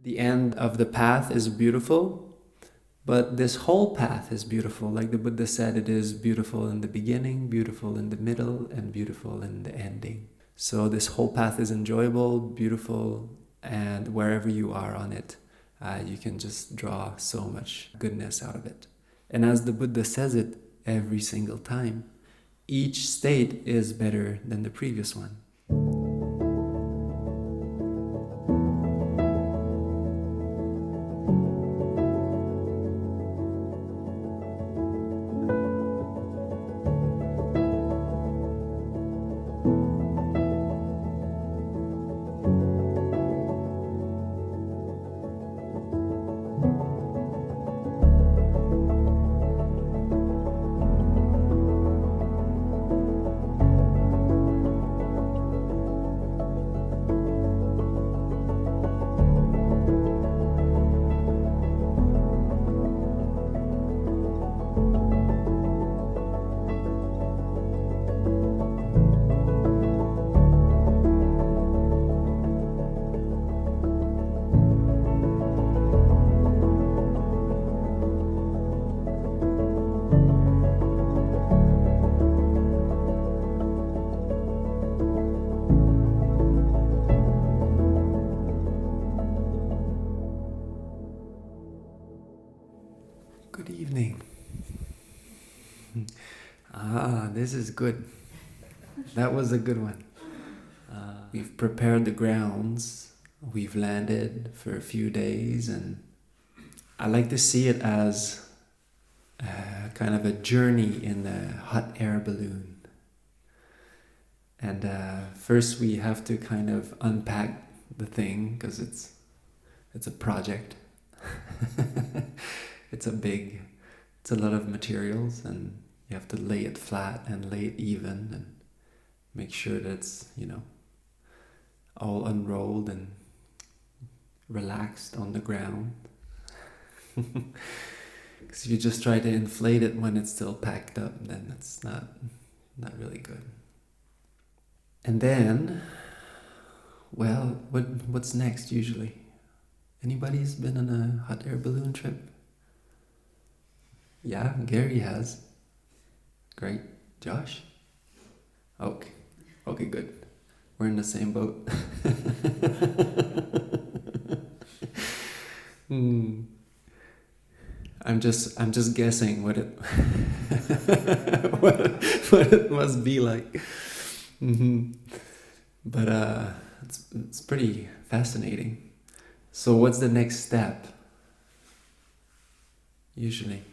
The end of the path is beautiful, but this whole path is beautiful. Like the Buddha said, it is beautiful in the beginning, beautiful in the middle, and beautiful in the ending. So this whole path is enjoyable, beautiful, and wherever you are on it, you can just draw so much goodness out of it. And as the Buddha says it every single time, each state is better than the previous one. Good evening. This is good. That was a good one. We've prepared the grounds. We've landed for a few days, and I like to see it as kind of a journey in a hot air balloon. And first we have to kind of unpack the thing because it's a project. It's a lot of materials, and you have to lay it flat and lay it even and make sure that it's, all unrolled and relaxed on the ground. Because if you just try to inflate it when it's still packed up, then it's not really good. And then, well, what's next usually? Anybody's been on a hot air balloon trip? Yeah, Gary has. Great. Josh? Okay, good. We're in the same boat. I'm just guessing what it what it must be like. But it's pretty fascinating. So what's the next step? Usually.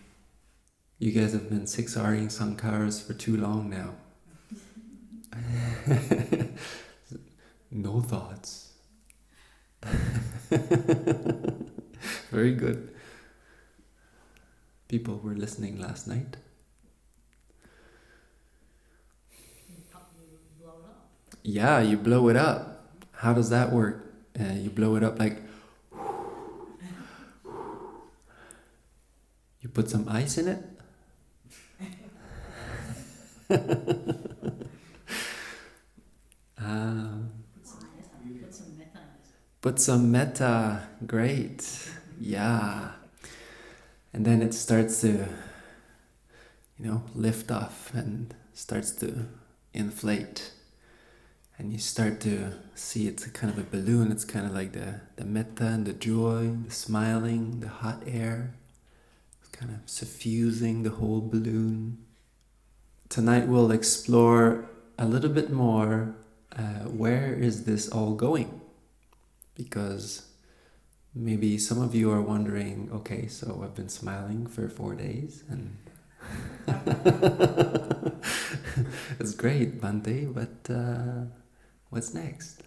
You guys have been 6Ring Sankharas for too long now. No thoughts. Very good. People were listening last night. You blow it up. Yeah, you blow it up. How does that work? You blow it up like... You put some ice in it? Put some metta. Great. Yeah. And then it starts to, lift off and starts to inflate. And you start to see it's a kind of a balloon. It's kind of like the metta and the joy, the smiling, the hot air. It's kind of suffusing the whole balloon. Tonight we'll explore a little bit more where is this all going? Because maybe some of you are wondering, okay, so I've been smiling for 4 days and it's great, Bhante, but what's next?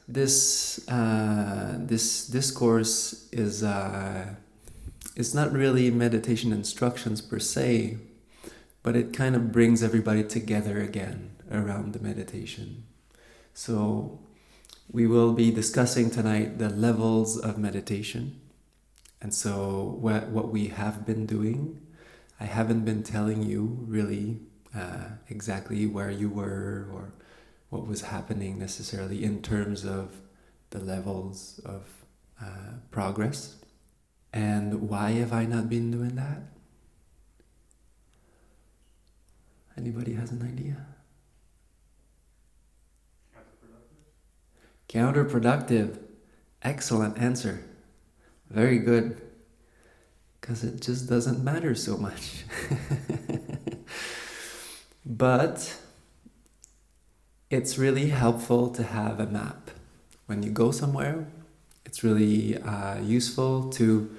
This discourse is it's not really meditation instructions per se, but it kind of brings everybody together again around the meditation. So we will be discussing tonight the levels of meditation. And so what we have been doing, I haven't been telling you really exactly where you were or what was happening necessarily in terms of the levels of progress. And why have I not been doing that? Anybody has an idea? Counterproductive. Excellent answer. Very good. Because it just doesn't matter so much. But it's really helpful to have a map. When you go somewhere, it's really useful to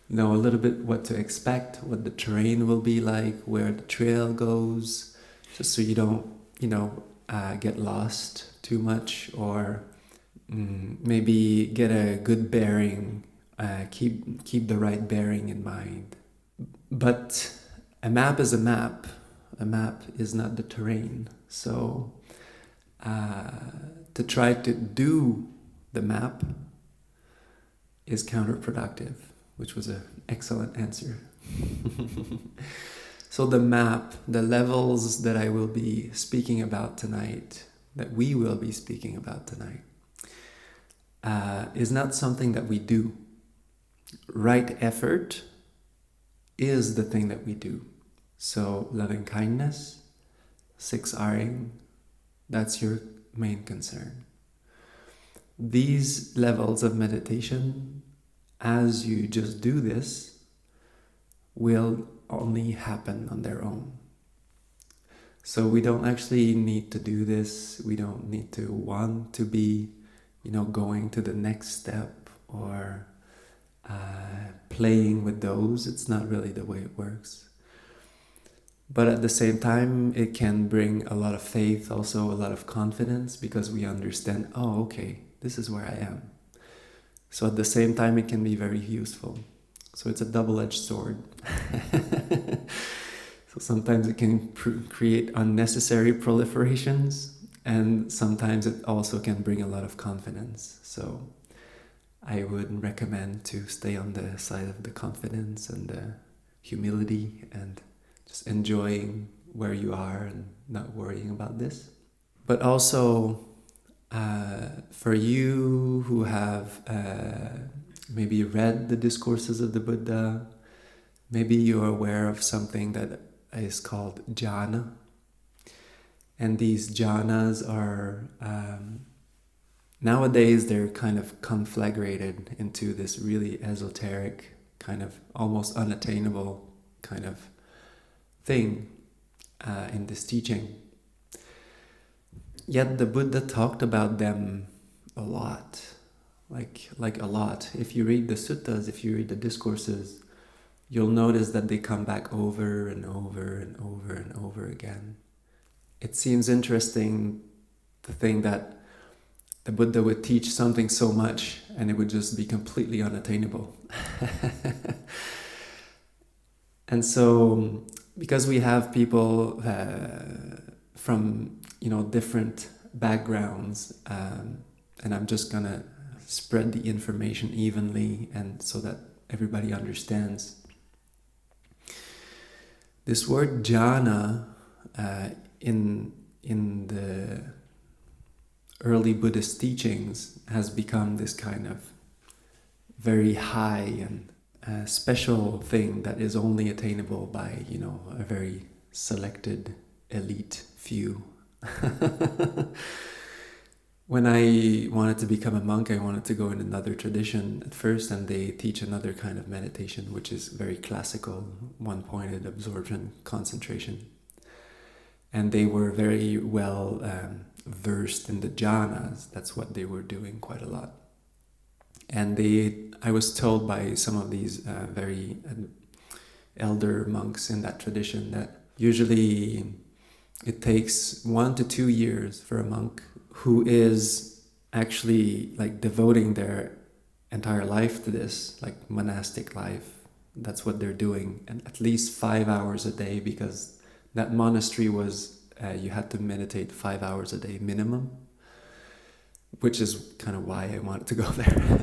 know a little bit what to expect, what the terrain will be like, where the trail goes, just so you don't, get lost too much, or maybe get a good bearing, keep the right bearing in mind. But a map is a map. A map is not the terrain. So to try to do the map is counterproductive, which was an excellent answer. So the map, the levels that I will be speaking about tonight, that we will be speaking about tonight, is not something that we do. Right effort is the thing that we do. So loving kindness, 6Ring, that's your main concern. These levels of meditation, as you just do this, will only happen on their own. So we don't actually need to do this. We don't need to want to be, going to the next step or playing with those. It's not really the way it works. But at the same time, it can bring a lot of faith, also a lot of confidence, because we understand, okay, this is where I am. So at the same time, it can be very useful. So it's a double-edged sword. So sometimes it can create unnecessary proliferations, and sometimes it also can bring a lot of confidence. So I would recommend to stay on the side of the confidence and the humility and just enjoying where you are and not worrying about this. But also, for you who have maybe read the discourses of the Buddha, maybe you're aware of something that is called Jhāna. And these jhanas are, nowadays they're kind of conflagrated into this really esoteric, kind of almost unattainable kind of thing in this teaching. Yet the Buddha talked about them a lot, like a lot. If you read the suttas, if you read the discourses, you'll notice that they come back over and over and over and over again. It seems interesting to think that the Buddha would teach something so much and it would just be completely unattainable. And so, because we have people from different backgrounds, and I'm just gonna spread the information evenly, and so that everybody understands. This word Jhana in the early Buddhist teachings has become this kind of very high and special thing that is only attainable by a very selected elite few. When I wanted to become a monk, I wanted to go in another tradition at first, and they teach another kind of meditation, which is very classical, one-pointed absorption, concentration. And they were very well versed in the jhanas. That's what they were doing quite a lot. And I was told by some of these very elder monks in that tradition that usually it takes 1 to 2 years for a monk who is actually like devoting their entire life to this, like monastic life. That's what they're doing, and at least 5 hours a day, because that monastery was, you had to meditate 5 hours a day minimum, which is kind of why I wanted to go there.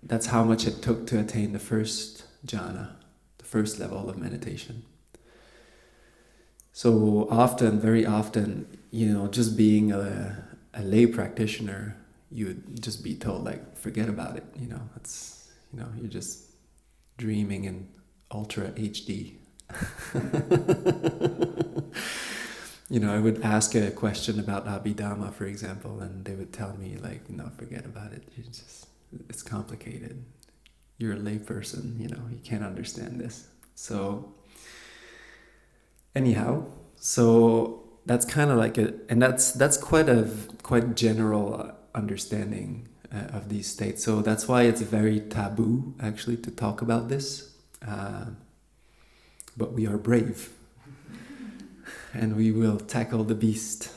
That's how much it took to attain the first jhana, the first level of meditation. So often, very often, just being a lay practitioner, you would just be told, like, forget about it, it's, you're just dreaming in ultra HD. I would ask a question about Abhidhamma, for example, and they would tell me, like, no, forget about it. It's complicated. You're a layperson, you can't understand this. So, anyhow, so that's kind of like and that's quite general understanding of these states. So that's why it's very taboo, actually, to talk about this. But we are brave. And we will tackle the beast.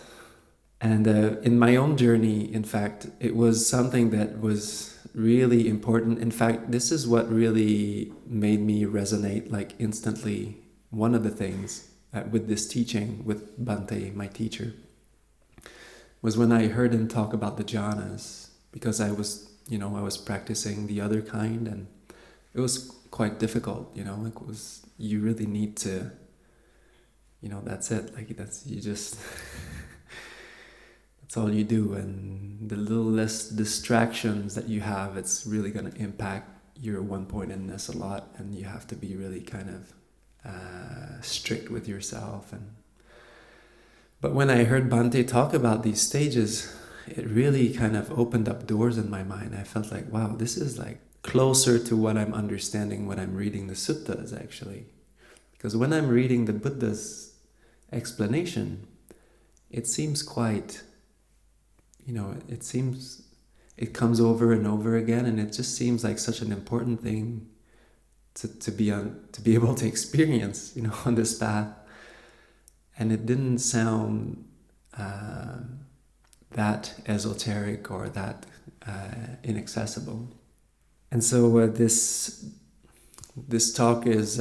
And in my own journey, in fact, it was something that was really important. In fact, this is what really made me resonate, like, instantly. One of the things with this teaching, with Bhante, my teacher, was when I heard him talk about the jhanas, because I was practicing the other kind, and it was quite difficult, you really need to, that's it, like, that's all you do, and the little less distractions that you have, it's really going to impact your one-pointedness a lot, and you have to be really kind of strict with yourself. But when I heard Bhante talk about these stages, it really kind of opened up doors in my mind. I felt like, wow, this is like closer to what I'm understanding when I'm reading the suttas, actually. Because when I'm reading the Buddha's explanation, it seems quite, it comes over and over again, and it just seems like such an important thing to be able to experience, on this path. And it didn't sound that esoteric or that inaccessible. And so this talk is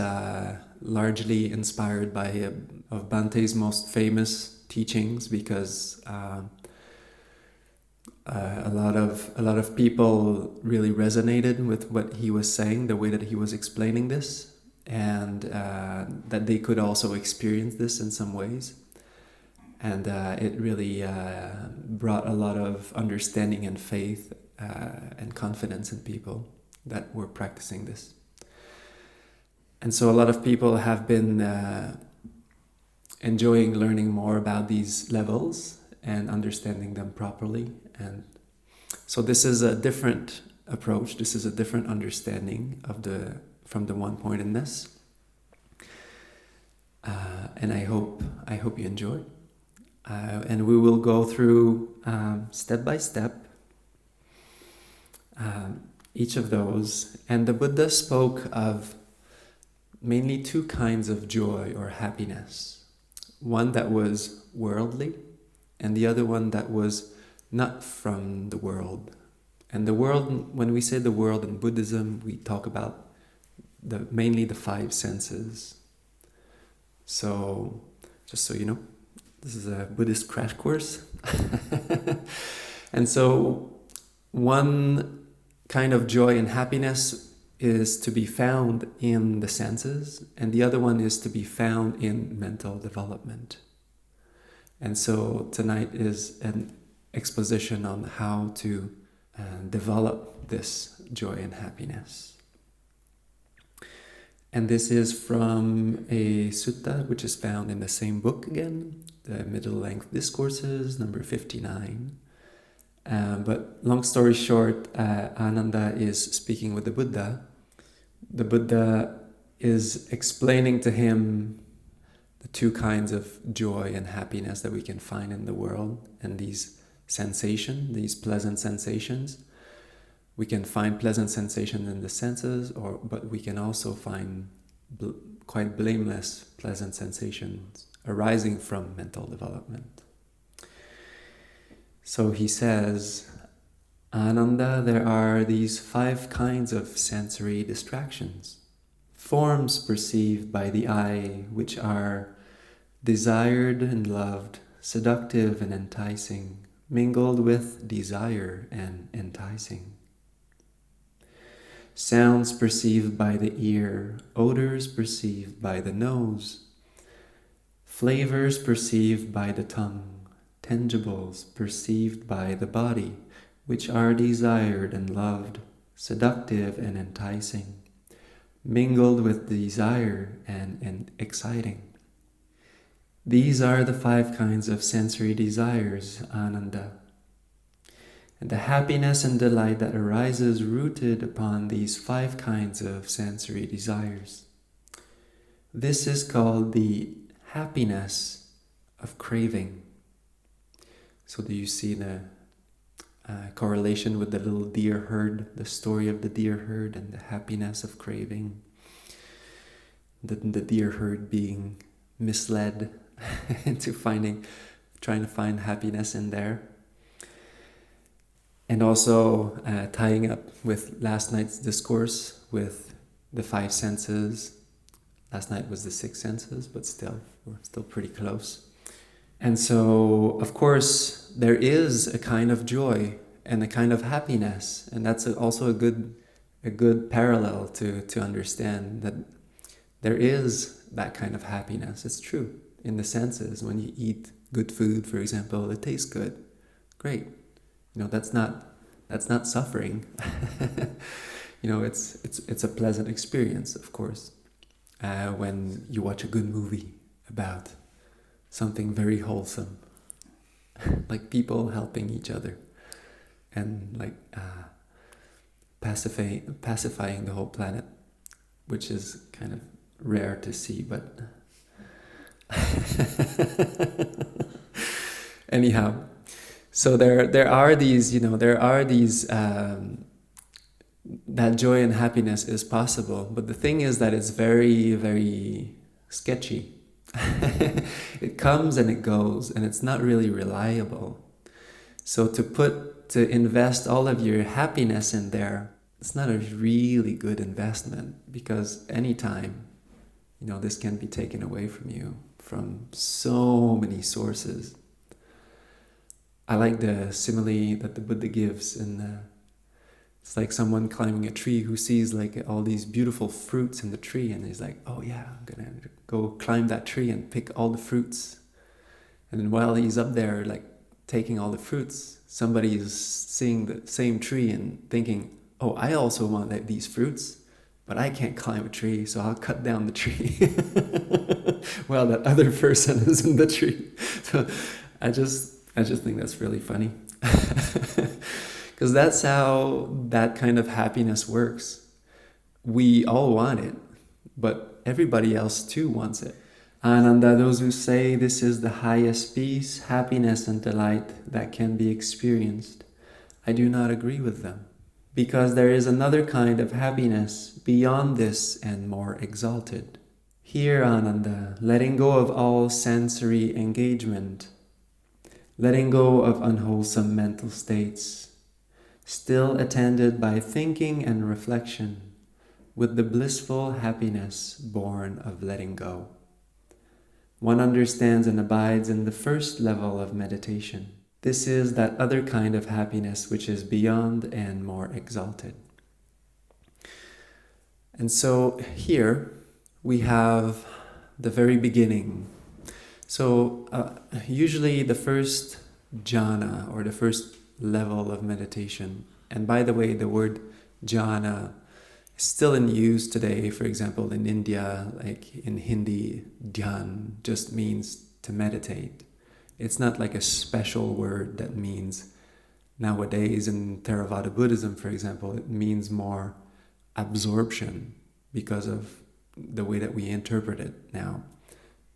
largely inspired by of Bhante's most famous teachings, because a lot of people really resonated with what he was saying, the way that he was explaining this, and that they could also experience this in some ways. And it really brought a lot of understanding and faith and confidence in people that were practicing this. And so a lot of people have been enjoying learning more about these levels and understanding them properly. And so this is a different approach. This is a different understanding from the one-pointedness. And I hope you enjoy. And we will go through step by step each of those. And the Buddha spoke of mainly two kinds of joy or happiness. One that was worldly, and the other one that was not from the world. And the world, when we say the world in Buddhism, we talk about mainly the five senses. So, just so you know, this is a Buddhist crash course. And so, one kind of joy and happiness is to be found in the senses, and the other one is to be found in mental development. And so tonight is an exposition on how to develop this joy and happiness. And this is from a sutta which is found in the same book again, the Middle Length Discourses, number 59. But long story short, Ananda is speaking with the Buddha. The Buddha is explaining to him the two kinds of joy and happiness that we can find in the world, and these sensations, these pleasant sensations. We can find pleasant sensations in the senses, but we can also find quite blameless, pleasant sensations arising from mental development. So he says, Ananda, there are these 5 kinds of sensory distractions. Forms perceived by the eye, which are desired and loved, seductive and enticing, mingled with desire and enticing. Sounds perceived by the ear, odors perceived by the nose, flavors perceived by the tongue, tangibles perceived by the body, which are desired and loved, seductive and enticing, mingled with desire and exciting. These are the 5 kinds of sensory desires, ananda. And the happiness and delight that arises rooted upon these 5 kinds of sensory desires. This is called the happiness of craving. So do you see the correlation with the little deer herd, the story of the deer herd and the happiness of craving? The deer herd being misled into trying to find happiness in there. And also tying up with last night's discourse with the 5 senses. Last night was the 6 senses, but we're still pretty close. And so, of course, there is a kind of joy and a kind of happiness, and that's also a good parallel to understand that there is that kind of happiness. It's true in the senses. When you eat good food, for example, it tastes good. Great. That's not suffering. It's a pleasant experience, of course. When you watch a good movie about something very wholesome, like people helping each other and like pacifying the whole planet, which is kind of rare to see, but anyhow. So there are these that joy and happiness is possible, but the thing is that it's very, very sketchy. It comes and it goes, and it's not really reliable. So to invest all of your happiness in there, it's not a really good investment, because anytime, this can be taken away from you from so many sources. I like the simile that the Buddha gives it's like someone climbing a tree who sees like all these beautiful fruits in the tree, and he's like, oh yeah, I'm gonna go climb that tree and pick all the fruits. And then while he's up there like taking all the fruits, somebody is seeing the same tree and thinking, oh, I also want these fruits, but I can't climb a tree, so I'll cut down the tree. While that other person is in the tree. So I just think that's really funny. Because that's how that kind of happiness works. We all want it, but everybody else too wants it. Ananda, those who say this is the highest peace, happiness and delight that can be experienced, I do not agree with them. Because there is another kind of happiness beyond this and more exalted. Here, Ananda, letting go of all sensory engagement, letting go of unwholesome mental states, still attended by thinking and reflection, with the blissful happiness born of letting go. One understands and abides in the first level of meditation. This is that other kind of happiness which is beyond and more exalted. And so here we have the very beginning. So usually the first jhana, or the first level of meditation, and by the way, the word jhana is still in use today. For example, in India, like in Hindi, dhyan just means to meditate. It's not like a special word that means, nowadays in Theravada Buddhism, for example, it means more absorption because of the way that we interpret it now.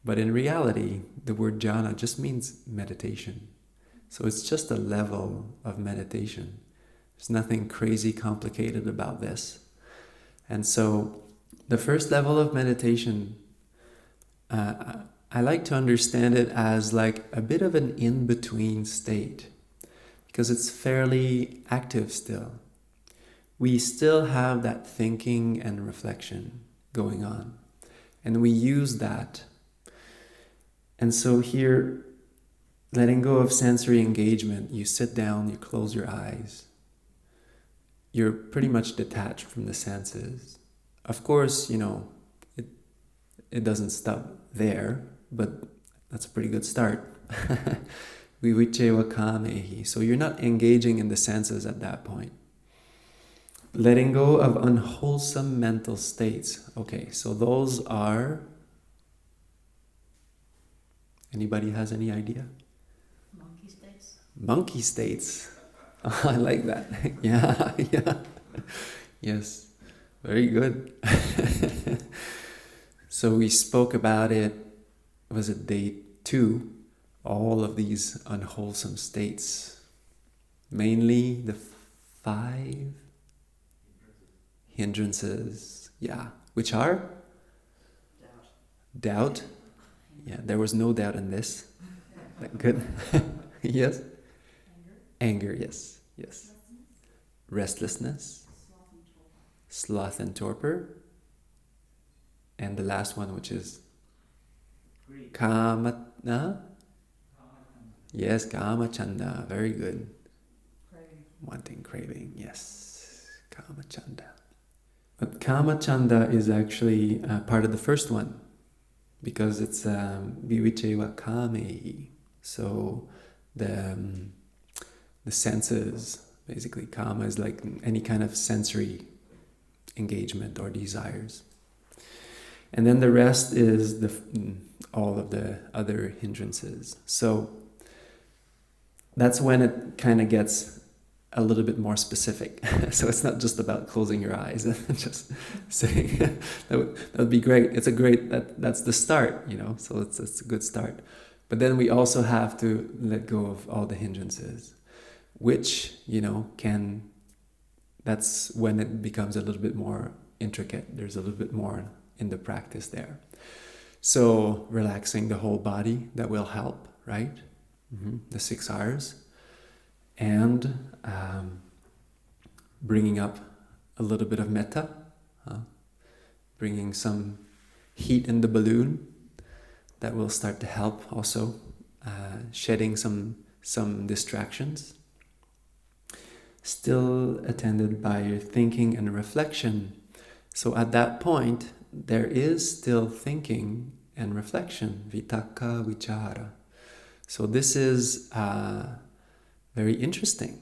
But in reality, the word jhana just means meditation. So it's just a level of meditation. There's nothing crazy complicated about this. And so the first level of meditation, I like to understand it as like a bit of an in-between state, because it's fairly active still. We still have that thinking and reflection going on, and we use that. And so here, letting go of sensory engagement, you sit down, you close your eyes. You're pretty much detached from the senses. Of course, it doesn't stop there, but that's a pretty good start. Viviceva kamehi. So you're not engaging in the senses at that point. Letting go of unwholesome mental states. Okay, so those are... Anybody has any idea? Monkey states. Monkey states. Oh, I like that. Yeah, yeah. Yes, very good. So we spoke about it, was it day 2? All of these unwholesome states. Mainly the 5 hindrances. Yeah, which are? Doubt. Yeah, there was no doubt in this. Good. Yes. Anger, yes. Yes. Restlessness. Sloth and torpor. And the last one, which is kama. Yes, kama chanda. Very good. Craving. Wanting, craving. Yes, kama chanda. But kama chanda is actually part of the first one, because it's viviceva kamehi. So the senses, basically, kama is like any kind of sensory engagement or desires. And then the rest is all of the other hindrances. So that's when it kind of gets a little bit more specific. So it's not just about closing your eyes and just saying, that would be great. It's a great, that's the start, so it's a good start. But then we also have to let go of all the hindrances, which, that's when it becomes a little bit more intricate. There's a little bit more in the practice there. So relaxing the whole body, that will help, right? The 6 R's. And bringing up a little bit of metta, bringing some heat in the balloon, that will start to help also, shedding some distractions. Still attended by your thinking and reflection. So at that point, there is still thinking and reflection, vitakka, vichara. So this is very interesting,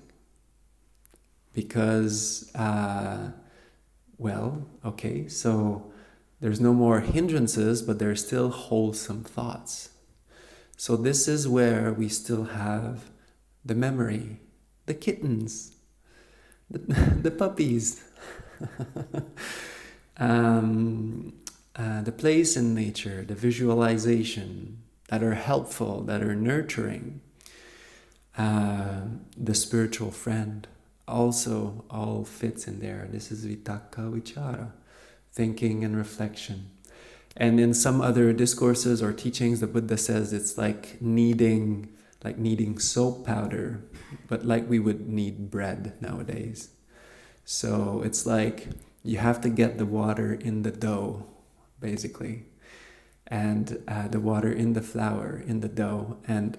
because, so there's no more hindrances, but there's still wholesome thoughts. So this is where we still have the memory, the kittens, the puppies, the place in nature, the visualization that are helpful, that are nurturing, the spiritual friend also all fits in there. This is vitakka vichara, thinking and reflection. And in some other discourses or teachings, the Buddha says it's like kneading soap powder, but like we would knead bread nowadays. So it's like you have to get the water in the dough, basically, and the water in the flour, in the dough, and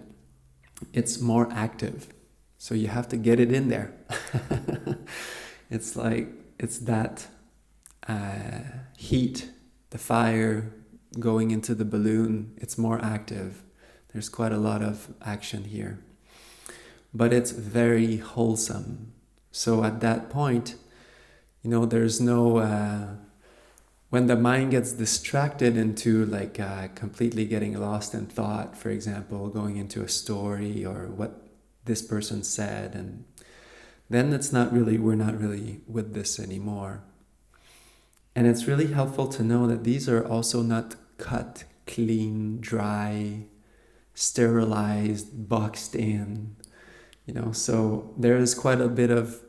it's more active. So you have to get it in there. It's that heat, the fire going into the balloon, it's more active. There's quite a lot of action here. But it's very wholesome. So at that point, there's no... when the mind gets distracted into completely getting lost in thought, for example, going into a story or what this person said, and then we're not really with this anymore. And it's really helpful to know that these are also not cut, clean, dry, sterilized, boxed in, so there is quite a bit of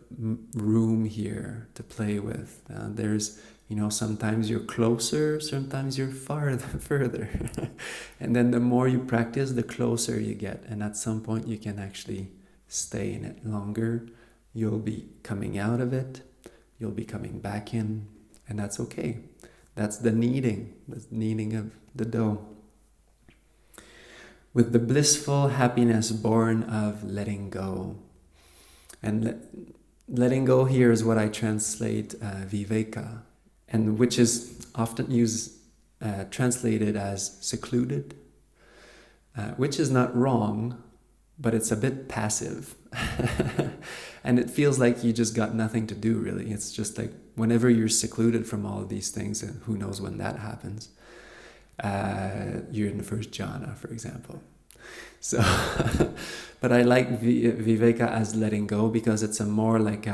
room here to play with. There's, sometimes you're closer, sometimes you're further. And then the more you practice, the closer you get. And at some point you can actually stay in it longer. You'll be coming out of it. You'll be coming back in. And that's okay. That's the kneading of the dough. With the blissful happiness born of letting go. And letting go here is what I translate viveka, and which is often translated as secluded, which is not wrong, but it's a bit passive. And it feels like you just got nothing to do, really. It's just like whenever you're secluded from all of these things, and who knows when that happens, you're in the first jhana, for example. So, but I like viveka as letting go, because it's a more like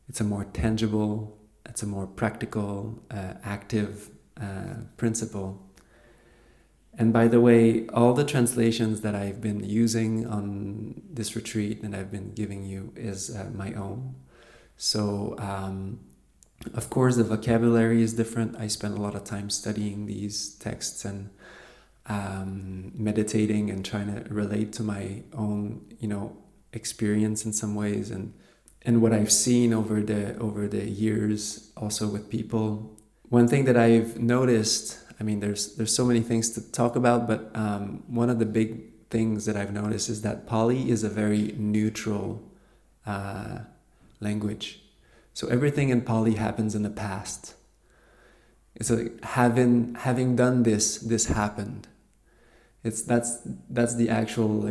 it's a more tangible, it's a more practical, active principle. And by the way, all the translations that I've been using on this retreat and I've been giving you is my own. So, of course, the vocabulary is different. I spent a lot of time studying these texts and meditating and trying to relate to my own, experience in some ways, and what I've seen over the years, also with people. One thing that I've noticed, I mean, there's so many things to talk about, but one of the big things that I've noticed is that Pali is a very neutral language. So everything in Pali happens in the past. It's like having done this happened. That's the actual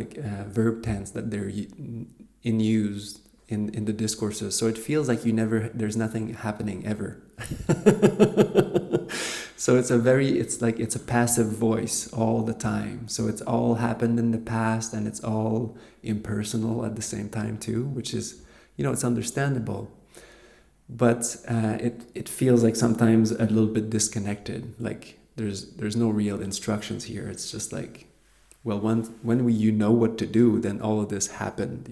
verb tense that they're in use in the discourses. So it feels like there's nothing happening ever. So it's a passive voice all the time. So it's all happened in the past, and it's all impersonal at the same time too, which is, it's understandable. But it feels like sometimes a little bit disconnected. Like there's no real instructions here. It's just like, well, when you know what to do, then all of this happened,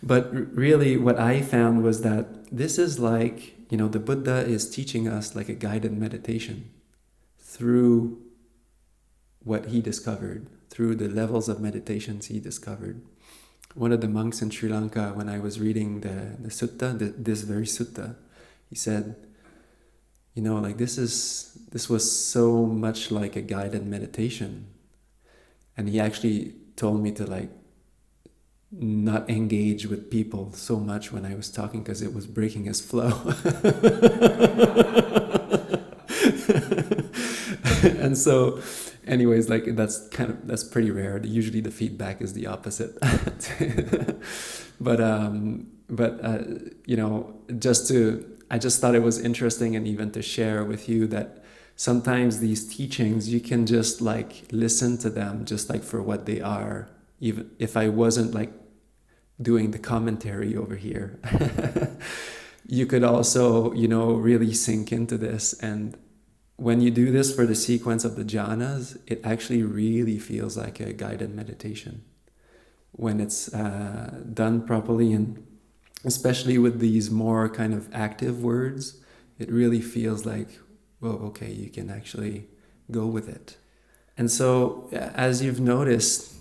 But really what I found was that this is like, the Buddha is teaching us like a guided meditation through what he discovered, through the levels of meditations he discovered. One of the monks in Sri Lanka, when I was reading the sutta, this very sutta, he said, this was so much like a guided meditation. And he actually told me to not engage with people so much when I was talking, because it was breaking his flow. And so anyways, that's pretty rare. Usually the feedback is the opposite. But I just thought it was interesting, and even to share with you that sometimes these teachings, you can just listen to them just for what they are, even if I wasn't doing the commentary over here. You could also, really sink into this. And when you do this for the sequence of the jhanas, it actually really feels like a guided meditation when it's done properly, and especially with these more kind of active words, it really feels like, well, okay, you can actually go with it. And so, as you've noticed,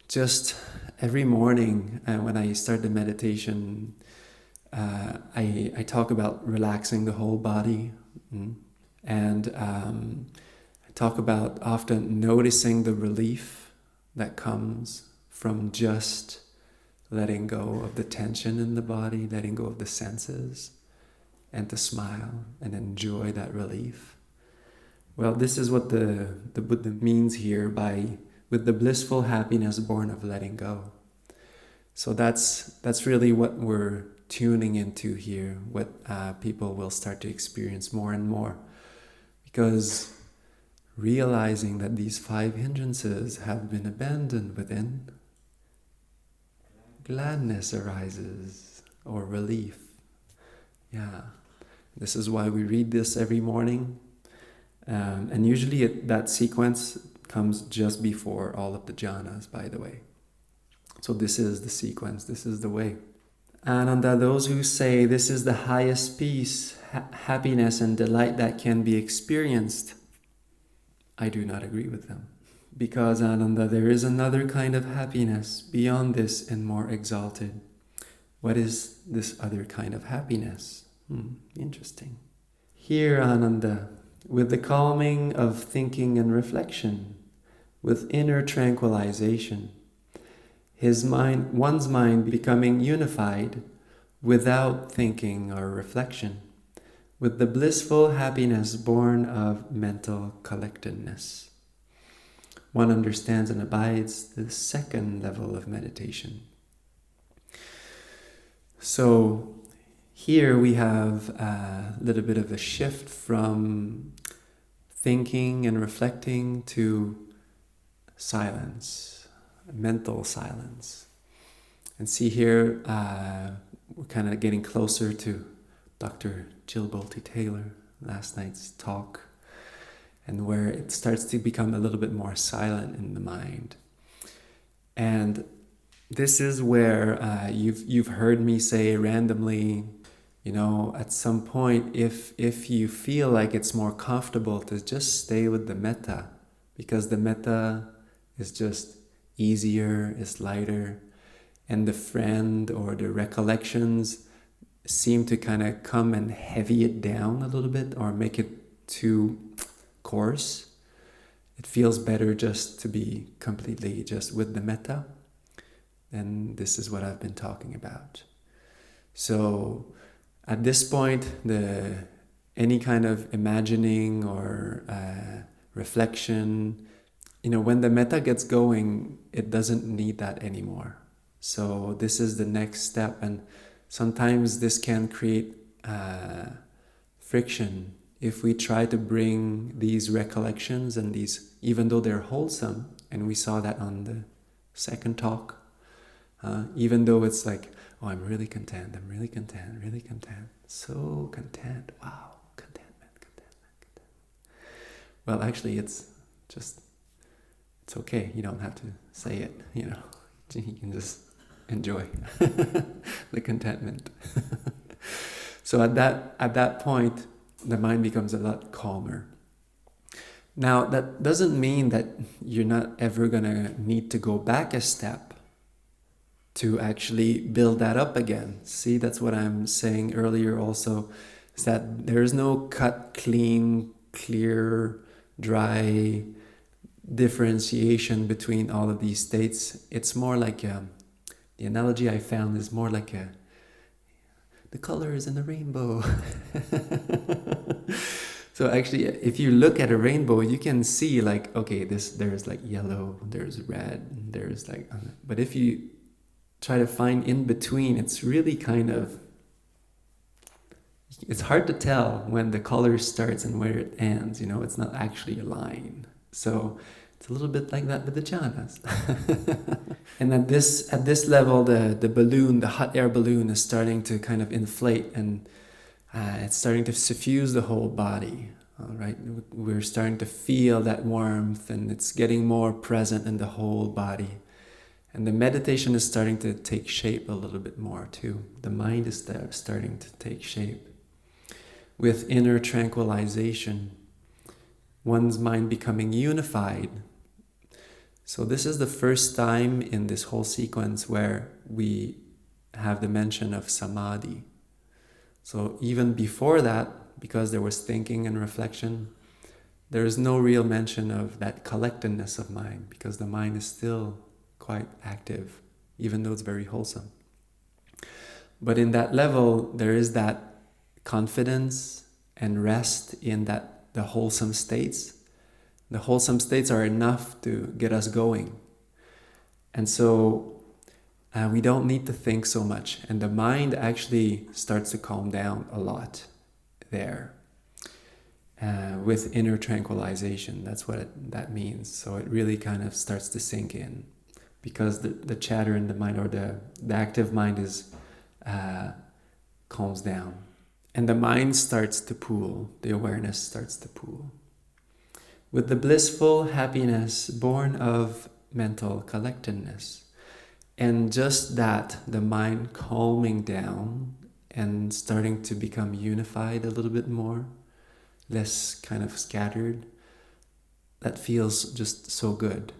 just every morning when I start the meditation, I talk about relaxing the whole body. And I talk about often noticing the relief that comes from just letting go of the tension in the body, letting go of the senses, and to smile and enjoy that relief. Well, this is what the Buddha means here with the blissful happiness born of letting go. So that's really what we're tuning into here, what people will start to experience more and more. Because realizing that these 5 hindrances have been abandoned within, gladness arises, or relief. Yeah, this is why we read this every morning. And usually that sequence comes just before all of the jhanas, by the way. So this is the sequence, this is the way. Ananda, those who say this is the highest peace, happiness and delight that can be experienced, I do not agree with them. Because, Ananda, there is another kind of happiness beyond this and more exalted. What is this other kind of happiness? Interesting. Here, Ananda, with the calming of thinking and reflection, with inner tranquilization, one's mind becoming unified without thinking or reflection, with the blissful happiness born of mental collectedness. one understands and abides, the second level of meditation. So here we have a little bit of a shift from thinking and reflecting to silence, mental silence. And see here, we're kind of getting closer to Dr. Jill Bolte Taylor, last night's talk, and where it starts to become a little bit more silent in the mind. And this is where you've heard me say randomly, at some point, if you feel like it's more comfortable to just stay with the metta, because the metta is just easier, it's lighter, and the friend or the recollections seem to kind of come and heavy it down a little bit or make it too coarse. It feels better just to be completely just with the metta. And this is what I've been talking about. So at this point, any kind of imagining or reflection, when the metta gets going, it doesn't need that anymore. So this is the next step, and sometimes this can create friction if we try to bring these recollections and these, even though they're wholesome, and we saw that on the second talk, even though it's like, oh, I'm really content, really content, so content, wow, contentment. Well, actually, it's okay. You don't have to say it, You can just enjoy the contentment. So at that point, the mind becomes a lot calmer. Now, that doesn't mean that you're not ever going to need to go back a step to actually build that up again. See, that's what I'm saying earlier also, is that there is no cut, clean, clear, dry differentiation between all of these states. It's more like the analogy I found is more like the colors in the rainbow. So actually, if you look at a rainbow, you can see like, okay, there's like yellow, there's red, there's like, but if you try to find in between, it's really it's hard to tell when the color starts and where it ends, it's not actually a line. So it's a little bit like that with the jhanas. And at this level, the balloon, the hot air balloon, is starting to kind of inflate, and it's starting to suffuse the whole body. All right, we're starting to feel that warmth, and it's getting more present in the whole body. And the meditation is starting to take shape a little bit more too. The mind is starting to take shape. With inner tranquilization, one's mind becoming unified. So this is the first time in this whole sequence where we have the mention of samadhi. So even before that, because there was thinking and reflection, there is no real mention of that collectedness of mind, because the mind is still quite active, even though it's very wholesome. But in that level, there is that confidence and rest in that the wholesome states. The wholesome states are enough to get us going. And so we don't need to think so much. And the mind actually starts to calm down a lot there with inner tranquilization. That's what that means. So it really kind of starts to sink in, because the chatter in the mind, or the active mind, is calms down. And the mind starts to pool. The awareness starts to pool. With the blissful happiness born of mental collectedness. And just that, the mind calming down and starting to become unified a little bit more, less kind of scattered, that feels just so good.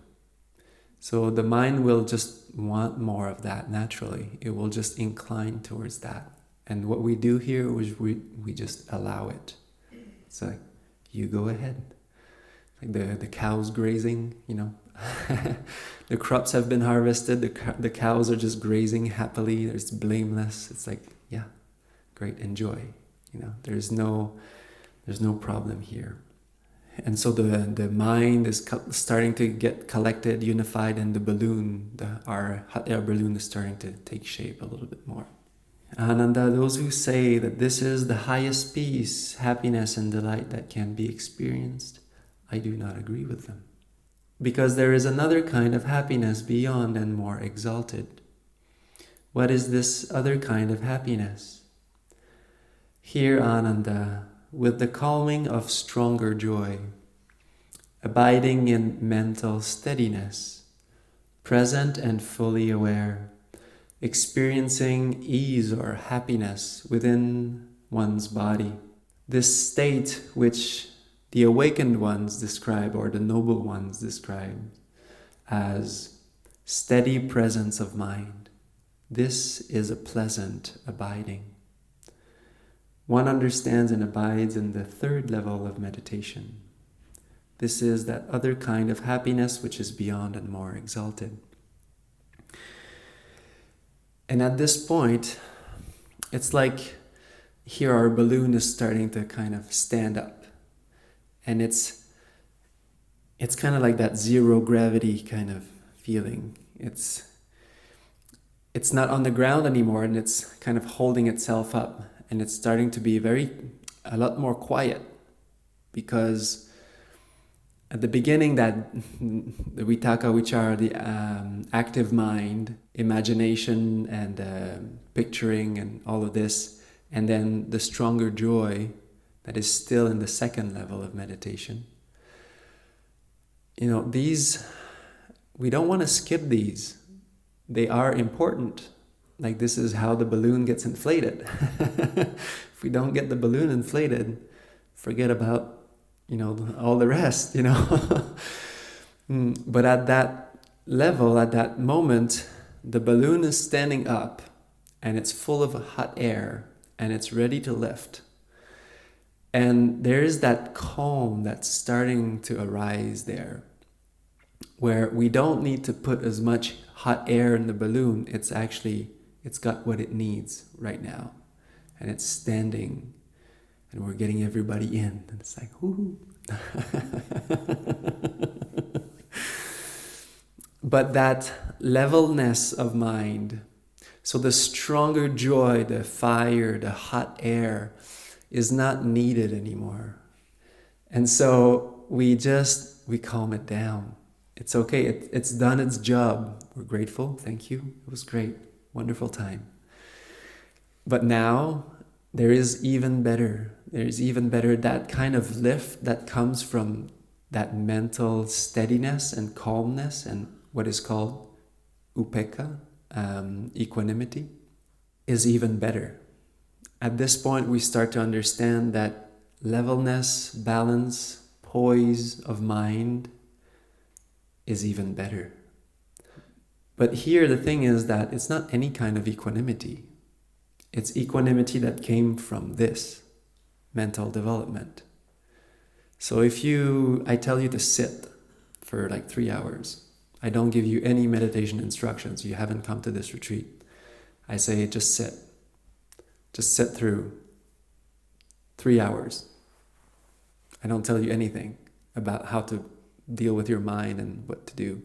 So the mind will just want more of that naturally. It will just incline towards that. And what we do here is we just allow it. It's like, you go ahead. Like the cows grazing, the crops have been harvested, the cows are just grazing happily, it's blameless. It's like, yeah, great, enjoy. There's no problem here. And so the mind is starting to get collected, unified, and the balloon, our hot air balloon, is starting to take shape a little bit more. Ananda, those who say that this is the highest peace, happiness, and delight that can be experienced, I do not agree with them. Because there is another kind of happiness beyond and more exalted. What is this other kind of happiness? Here, Ananda, with the calming of stronger joy, abiding in mental steadiness, present and fully aware, experiencing ease or happiness within one's body. This state which the awakened ones describe, or the noble ones describe, as steady presence of mind. This is a pleasant abiding. One understands and abides in the third level of meditation. This is that other kind of happiness which is beyond and more exalted. And at this point, it's like here our balloon is starting to kind of stand up. And it's kind of like that zero gravity kind of feeling. It's not on the ground anymore, and it's kind of holding itself up. And it's starting to be a lot more quiet, because at the beginning, that the vitaka, vichara, the active mind, imagination and picturing and all of this, and then the stronger joy that is still in the second level of meditation. These, we don't want to skip these. They are important. Like, this is how the balloon gets inflated. If we don't get the balloon inflated, forget about, all the rest, But at that level, at that moment, the balloon is standing up and it's full of hot air and it's ready to lift. And there is that calm that's starting to arise there, where we don't need to put as much hot air in the balloon. It's got what it needs right now. And it's standing, and we're getting everybody in. And it's like, whoo. But that levelness of mind, so the stronger joy, the fire, the hot air, is not needed anymore. And so we calm it down. It's okay. It's done its job. We're grateful. Thank you. It was great. Wonderful time. But now there is even better. There's even better, that kind of lift that comes from that mental steadiness and calmness and what is called upekkha, equanimity, is even better. At this point, we start to understand that levelness, balance, poise of mind is even better. But here the thing is that it's not any kind of equanimity. It's equanimity that came from this mental development. So if I tell you to sit for like 3 hours, I don't give you any meditation instructions. You haven't come to this retreat. I say, just sit. Just sit through 3 hours. I don't tell you anything about how to deal with your mind and what to do.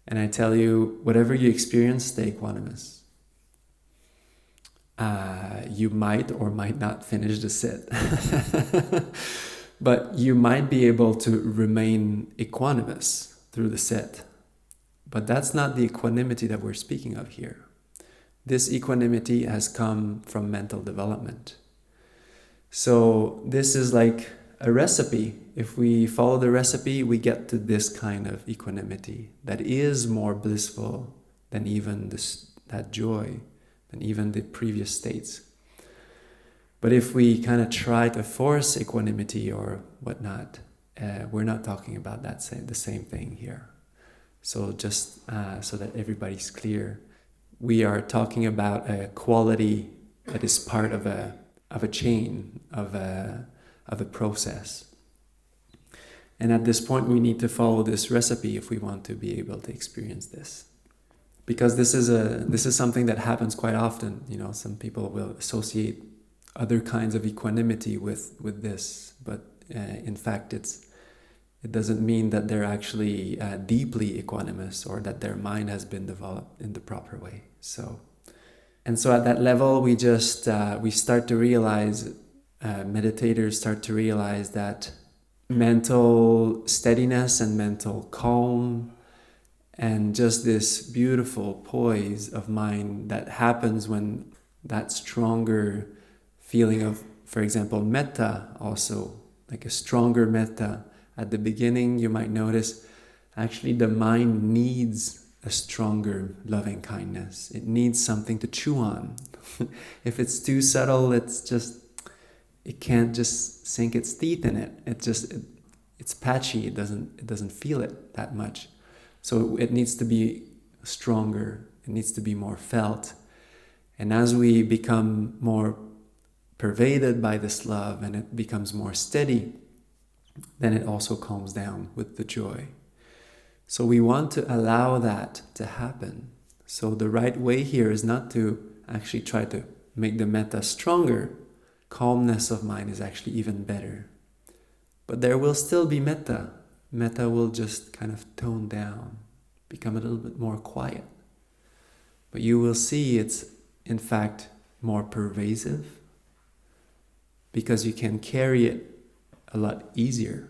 And I tell you, whatever you experience, stay equanimous. You might or might not finish the sit. But you might be able to remain equanimous through the sit. But that's not the equanimity that we're speaking of here. This equanimity has come from mental development. So this is like a recipe. If we follow the recipe, we get to this kind of equanimity that is more blissful than even that joy, than even the previous states. But if we kind of try to force equanimity or whatnot, we're not talking about the same thing here. So just so that everybody's clear, we are talking about a quality that is part of a chain, of a process. And at this point, we need to follow this recipe if we want to be able to experience this. Because this is something that happens quite often. Some people will associate other kinds of equanimity with this, but in fact, it doesn't mean that they're actually deeply equanimous or that their mind has been developed in the proper way. So at that level, we start to realize, meditators start to realize that mental steadiness and mental calm and just this beautiful poise of mind that happens when that stronger feeling of, for example, metta also, like a stronger metta. At the beginning, you might notice actually the mind needs a stronger loving kindness. It needs something to chew on. If it's too subtle, it can't just sink its teeth in it. It's patchy. It doesn't feel it that much. So it needs to be stronger. It needs to be more felt. And as we become more pervaded by this love and it becomes more steady, then it also calms down with the joy. So we want to allow that to happen. So the right way here is not to actually try to make the metta stronger. Calmness of mind is actually even better. But there will still be metta. Metta will just kind of tone down, become a little bit more quiet. But you will see it's, in fact, more pervasive because you can carry it a lot easier.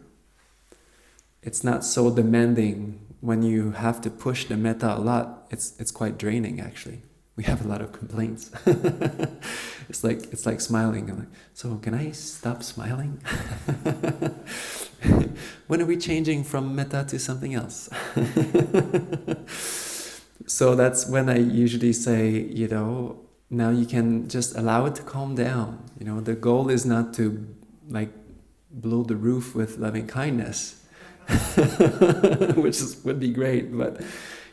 It's not so demanding. When you have to push the metta a lot, it's quite draining actually. We have a lot of complaints. It's like smiling. I'm like, so can I stop smiling? When are we changing from metta to something else? So that's when I usually say, now you can just allow it to calm down. The goal is not to blow the roof with loving kindness, which would be great, but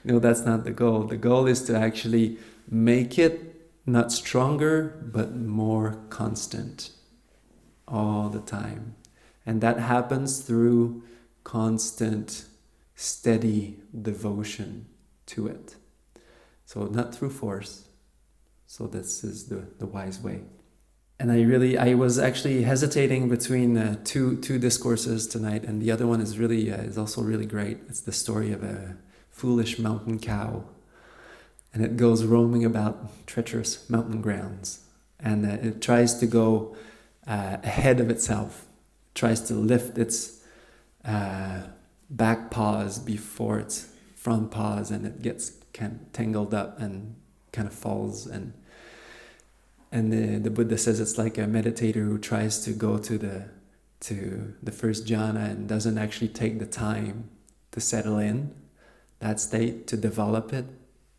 that's not the goal. The goal is to actually make it not stronger, but more constant all the time. And that happens through constant, steady devotion to it. So not through force. So this is the wise way. And I was actually hesitating between two discourses tonight, and the other one is also really great. It's the story of a foolish mountain cow, and it goes roaming about treacherous mountain grounds, and it tries to go ahead of itself, tries to lift its back paws before its front paws, and it gets kind of tangled up and kind of falls. And the Buddha says it's like a meditator who tries to go to the first jhana and doesn't actually take the time to settle in that state, to develop it,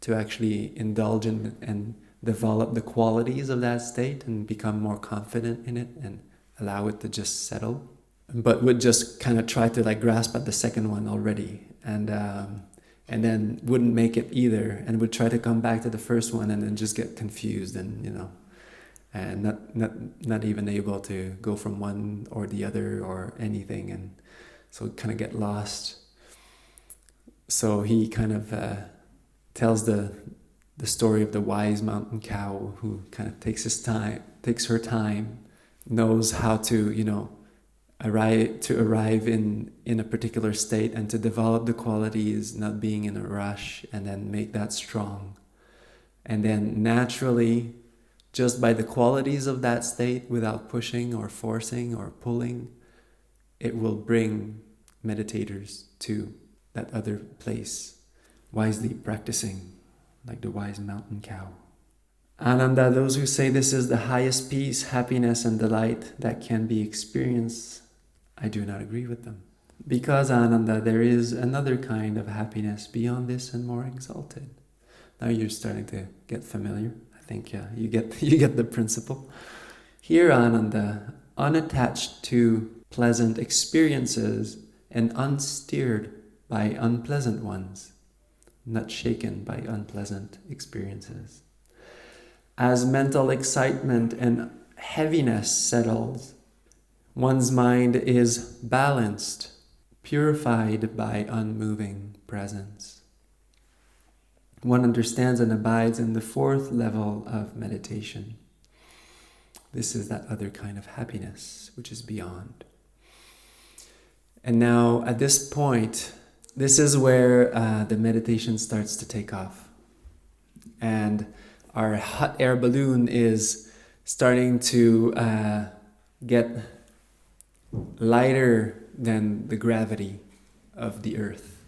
to actually indulge in and develop the qualities of that state and become more confident in it and allow it to just settle. But would just kind of try to grasp at the second one already, and then wouldn't make it either, and would try to come back to the first one and then just get confused and not even able to go from one or the other or anything, and so kind of get lost. So he kind of tells the story of the wise mountain cow who kind of takes her time, knows how to arrive in a particular state and to develop the qualities, not being in a rush, and then make that strong, and then naturally, just by the qualities of that state, without pushing or forcing or pulling, it will bring meditators to that other place, wisely practicing, like the wise mountain cow. Ananda, those who say this is the highest peace, happiness, and delight that can be experienced, I do not agree with them. Because, Ananda, there is another kind of happiness beyond this and more exalted. Now you're starting to get familiar. I think you get the principle. Here, Ananda, unattached to pleasant experiences and unsteered by unpleasant ones, not shaken by unpleasant experiences. As mental excitement and heaviness settles, one's mind is balanced, purified by unmoving presence. One understands and abides in the fourth level of meditation. This is that other kind of happiness which is beyond. And now at this point, this is where the meditation starts to take off. And our hot air balloon is starting to get lighter than the gravity of the earth,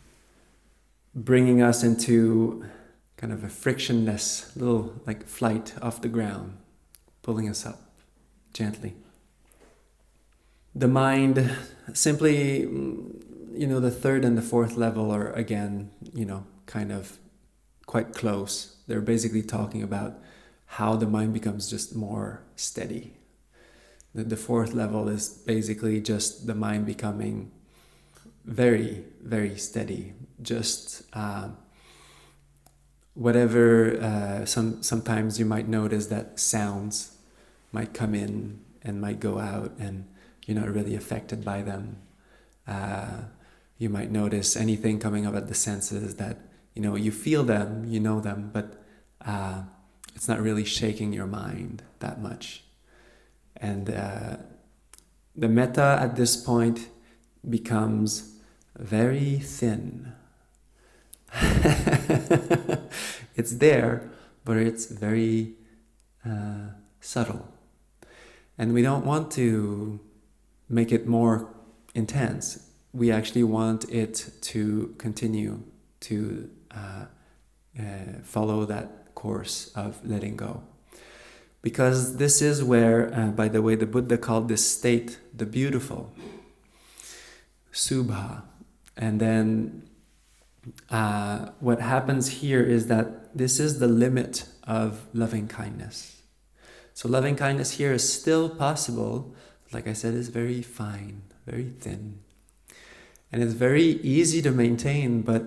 bringing us into kind of a frictionless little like flight off the ground, pulling us up gently. The mind simply, the third and the fourth level are again, kind of quite close. They're basically talking about how the mind becomes just more steady. The fourth level is basically just the mind becoming very, very steady. Just whatever, sometimes you might notice that sounds might come in and might go out and you're not really affected by them. You might notice anything coming up at the senses that, you feel them, you know them, but it's not really shaking your mind that much. And the metta at this point becomes very thin. It's there, but it's very subtle. And we don't want to make it more intense. We actually want it to continue to follow that course of letting go. Because this is where, by the way, the Buddha called this state the beautiful, subha. And then what happens here is that this is the limit of loving kindness. So loving kindness here is still possible. Like I said, it's very fine, very thin. And it's very easy to maintain, but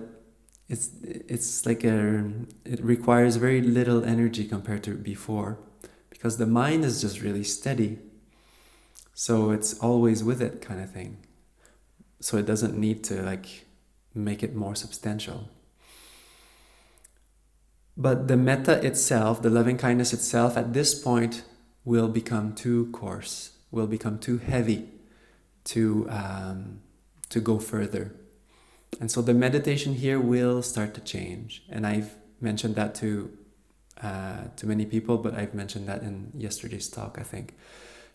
it's like it requires very little energy compared to before. Because the mind is just really steady. So it's always with it kind of thing. So it doesn't need to make it more substantial. But the metta itself, the loving kindness itself, at this point will become too coarse, will become too heavy to go further. And so the meditation here will start to change. And I've mentioned that to many people, but I've mentioned that in yesterday's talk, I think.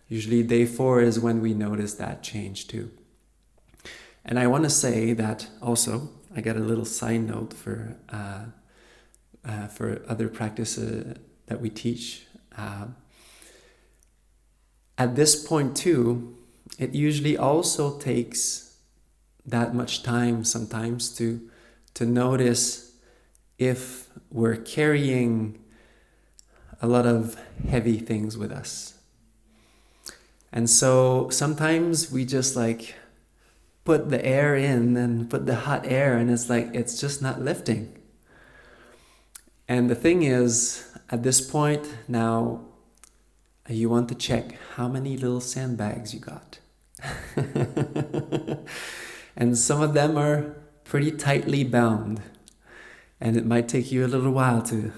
Usually day 4 is when we notice that change too. And I want to say that also, I got a little side note for other practices that we teach. At this point too, it usually also takes that much time sometimes to notice if we're carrying a lot of heavy things with us. And so sometimes we just put the air in and put the hot air and it's just not lifting. And the thing is, at this point now, you want to check how many little sandbags you got. And some of them are pretty tightly bound. And it might take you a little while to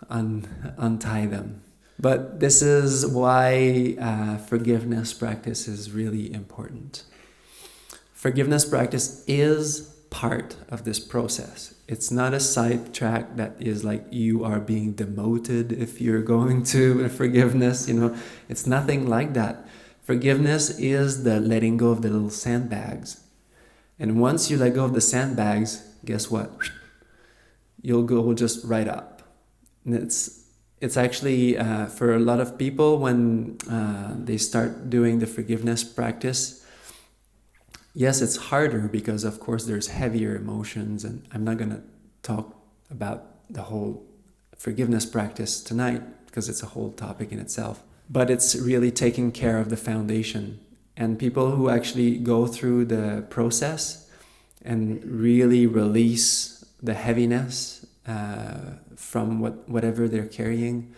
untie them. But this is why forgiveness practice is really important. Forgiveness practice is part of this process. It's not a sidetrack that is you are being demoted if you're going to forgiveness. It's nothing like that. Forgiveness is the letting go of the little sandbags. And once you let go of the sandbags, guess what? You'll go just right up. And it's actually, for a lot of people, when they start doing the forgiveness practice, yes, it's harder because, of course, there's heavier emotions. And I'm not going to talk about the whole forgiveness practice tonight because it's a whole topic in itself. But it's really taking care of the foundation. And people who actually go through the process and really release the heaviness from whatever they're carrying,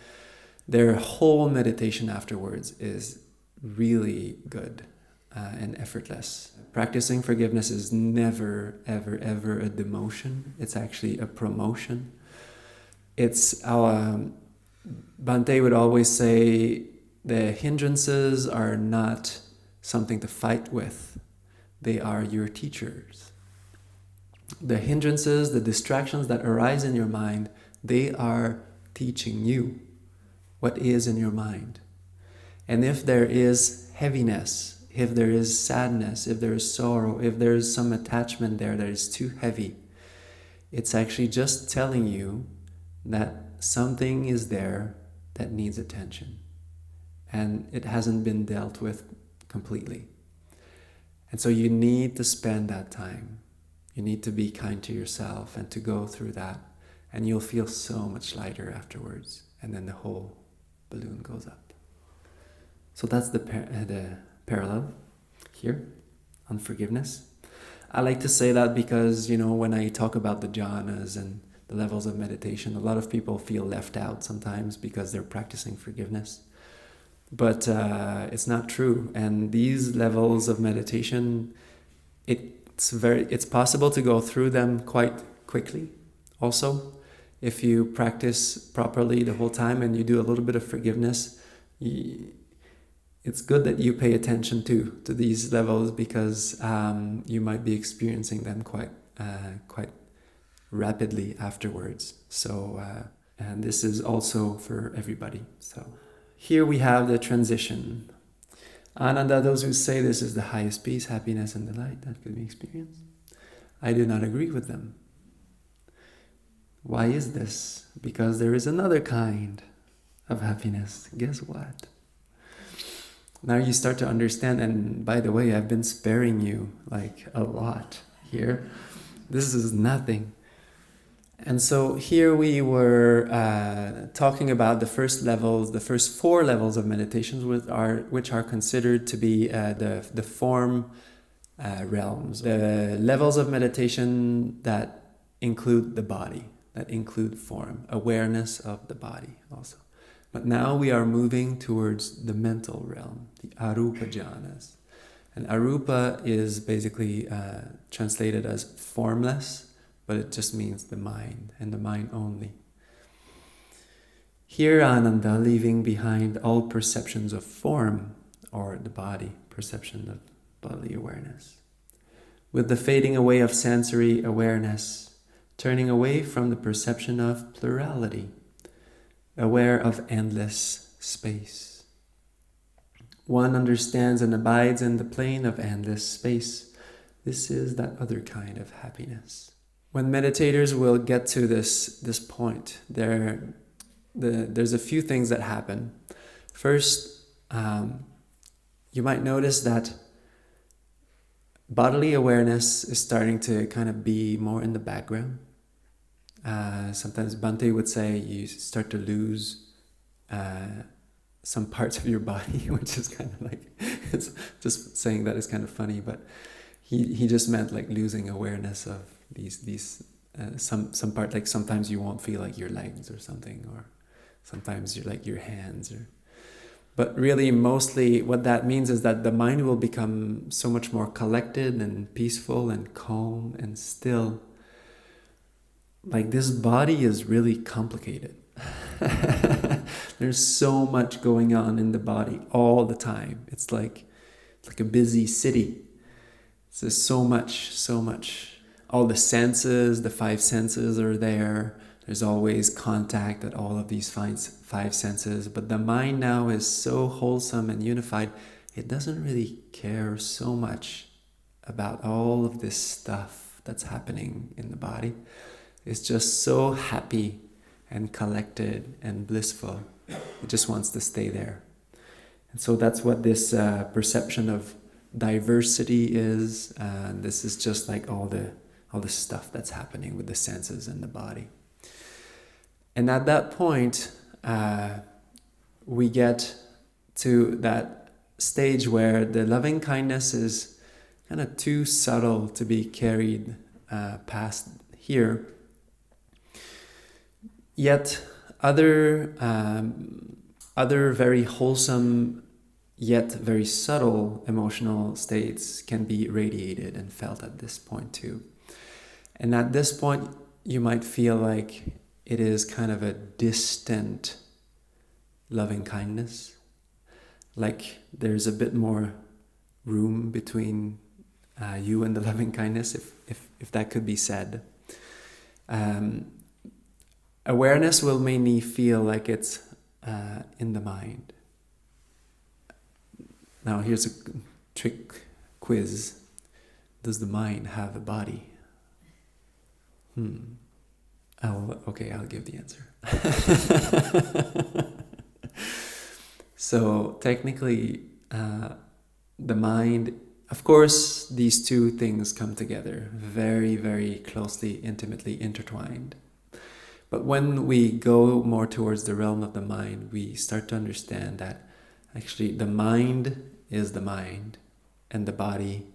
their whole meditation afterwards is really good and effortless. Practicing forgiveness is never, ever, ever a demotion. It's actually a promotion. It's our Bhante would always say the hindrances are not something to fight with. They are your teachers. The hindrances, the distractions that arise in your mind, they are teaching you what is in your mind. And if there is heaviness, if there is sadness, if there is sorrow, if there is some attachment there that is too heavy, it's actually just telling you that something is there that needs attention. And it hasn't been dealt with completely. And so you need to spend that time. You need to be kind to yourself and to go through that. And you'll feel so much lighter afterwards. And then the whole balloon goes up. So that's the parallel here on forgiveness. I like to say that because, when I talk about the jhanas and the levels of meditation, a lot of people feel left out sometimes because they're practicing forgiveness. But it's not true. And these levels of meditation, it's possible to go through them quite quickly. Also, if you practice properly the whole time and you do a little bit of forgiveness, it's good that you pay attention to these levels, because you might be experiencing them quite rapidly afterwards. So, and this is also for everybody. So here we have the transition. Ananda, those who say this is the highest peace, happiness, and delight that could be experienced. I do not agree with them. Why is this? Because there is another kind of happiness. Guess what? Now you start to understand, and by the way, I've been sparing you like a lot here. This is nothing. And so here we were talking about the first levels, the first 4 levels of meditations, which are considered to be the form realms. The levels of meditation that include the body, that include form, awareness of the body also. But now we are moving towards the mental realm, the arupa jhanas. And arupa is basically translated as formless, but it just means the mind, and the mind only. Here, Ananda, leaving behind all perceptions of form, or the body, perception of bodily awareness. With the fading away of sensory awareness, turning away from the perception of plurality, aware of endless space. One understands and abides in the plane of endless space. This is that other kind of happiness. When meditators will get to this point, there's a few things that happen. First, you might notice that bodily awareness is starting to kind of be more in the background. Sometimes Bhante would say you start to lose some parts of your body, which is kind of like, it's just saying that is kind of funny, but he just meant like losing awareness of these some part, like sometimes you won't feel like your legs or something, or sometimes you're like your hands, but really mostly what that means is that the mind will become so much more collected and peaceful and calm and still. Like this body is really complicated. There's so much going on in the body all the time. It's like a busy city. There's so much. All the senses, the 5 senses are there. There's always contact at all of these 5 senses. But the mind now is so wholesome and unified, it doesn't really care so much about all of this stuff that's happening in the body. It's just so happy and collected and blissful. It just wants to stay there. And so that's what this perception of diversity is. This is just like all the stuff that's happening with the senses and the body. And at that point, we get to that stage where the loving kindness is kind of too subtle to be carried past here. Yet other very wholesome yet very subtle emotional states can be radiated and felt at this point too. And at this point, you might feel like it is kind of a distant loving kindness. Like there's a bit more room between you and the loving kindness, if that could be said. Awareness will mainly feel like it's in the mind. Now here's a trick quiz. Does the mind have a body? I'll give the answer. So technically, the mind, of course, these two things come together, very, very closely, intimately intertwined. But when we go more towards the realm of the mind, we start to understand that actually the mind is the mind and the body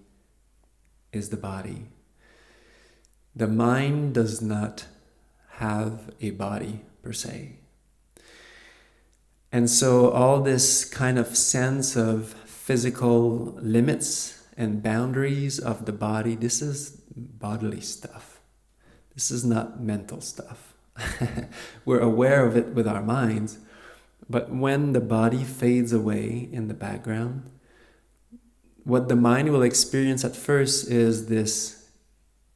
is the body. The mind does not have a body per se. And so all this kind of sense of physical limits and boundaries of the body, this is bodily stuff. This is not mental stuff. We're aware of it with our minds, but when the body fades away in the background, what the mind will experience at first is this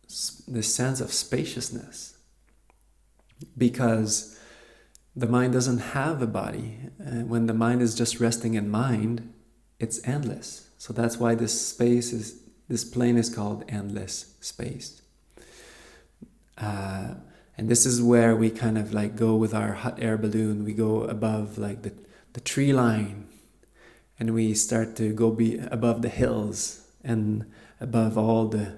sense of spaciousness, because the mind doesn't have a body. When the mind is just resting in mind, it's endless. So that's why this plane is called endless space. And this is where we kind of like go with our hot air balloon. We go above like the tree line, and we start to go above the hills and above all the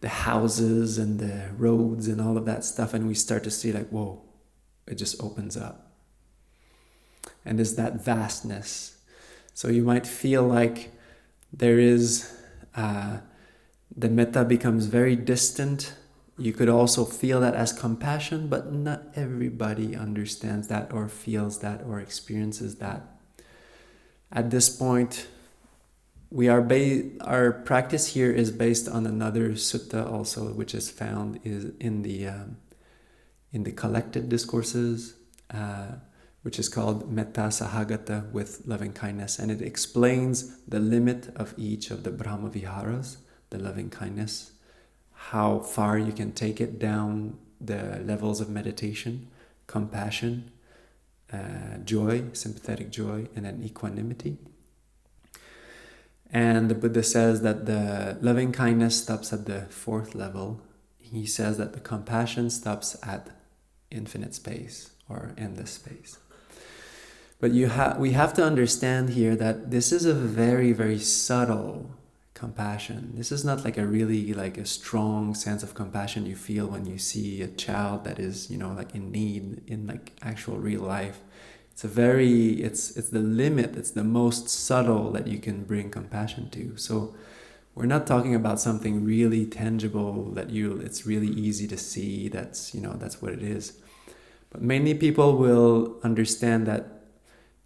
houses and the roads and all of that stuff, and we start to see like, whoa, it just opens up. And there's that vastness. So you might feel like there is, the metta becomes very distant. You could also feel that as compassion, but not everybody understands that or feels that or experiences that. At this point, our practice here is based on another sutta also, which is found in the collected discourses, which is called Metta Sahagata, with loving kindness, and it explains the limit of each of the Brahma Viharas, the loving kindness, how far you can take it down the levels of meditation, compassion, joy, sympathetic joy, and then equanimity. And the Buddha says that the loving kindness stops at the fourth level. He says that the compassion stops at infinite space or endless space. But we have to understand here that this is a very, very subtle compassion. This is not like a strong sense of compassion you feel when you see a child that is, like in need in like actual real life. It's the limit, it's the most subtle that you can bring compassion to. So we're not talking about something really tangible that it's really easy to see, that's what it is. But many people will understand that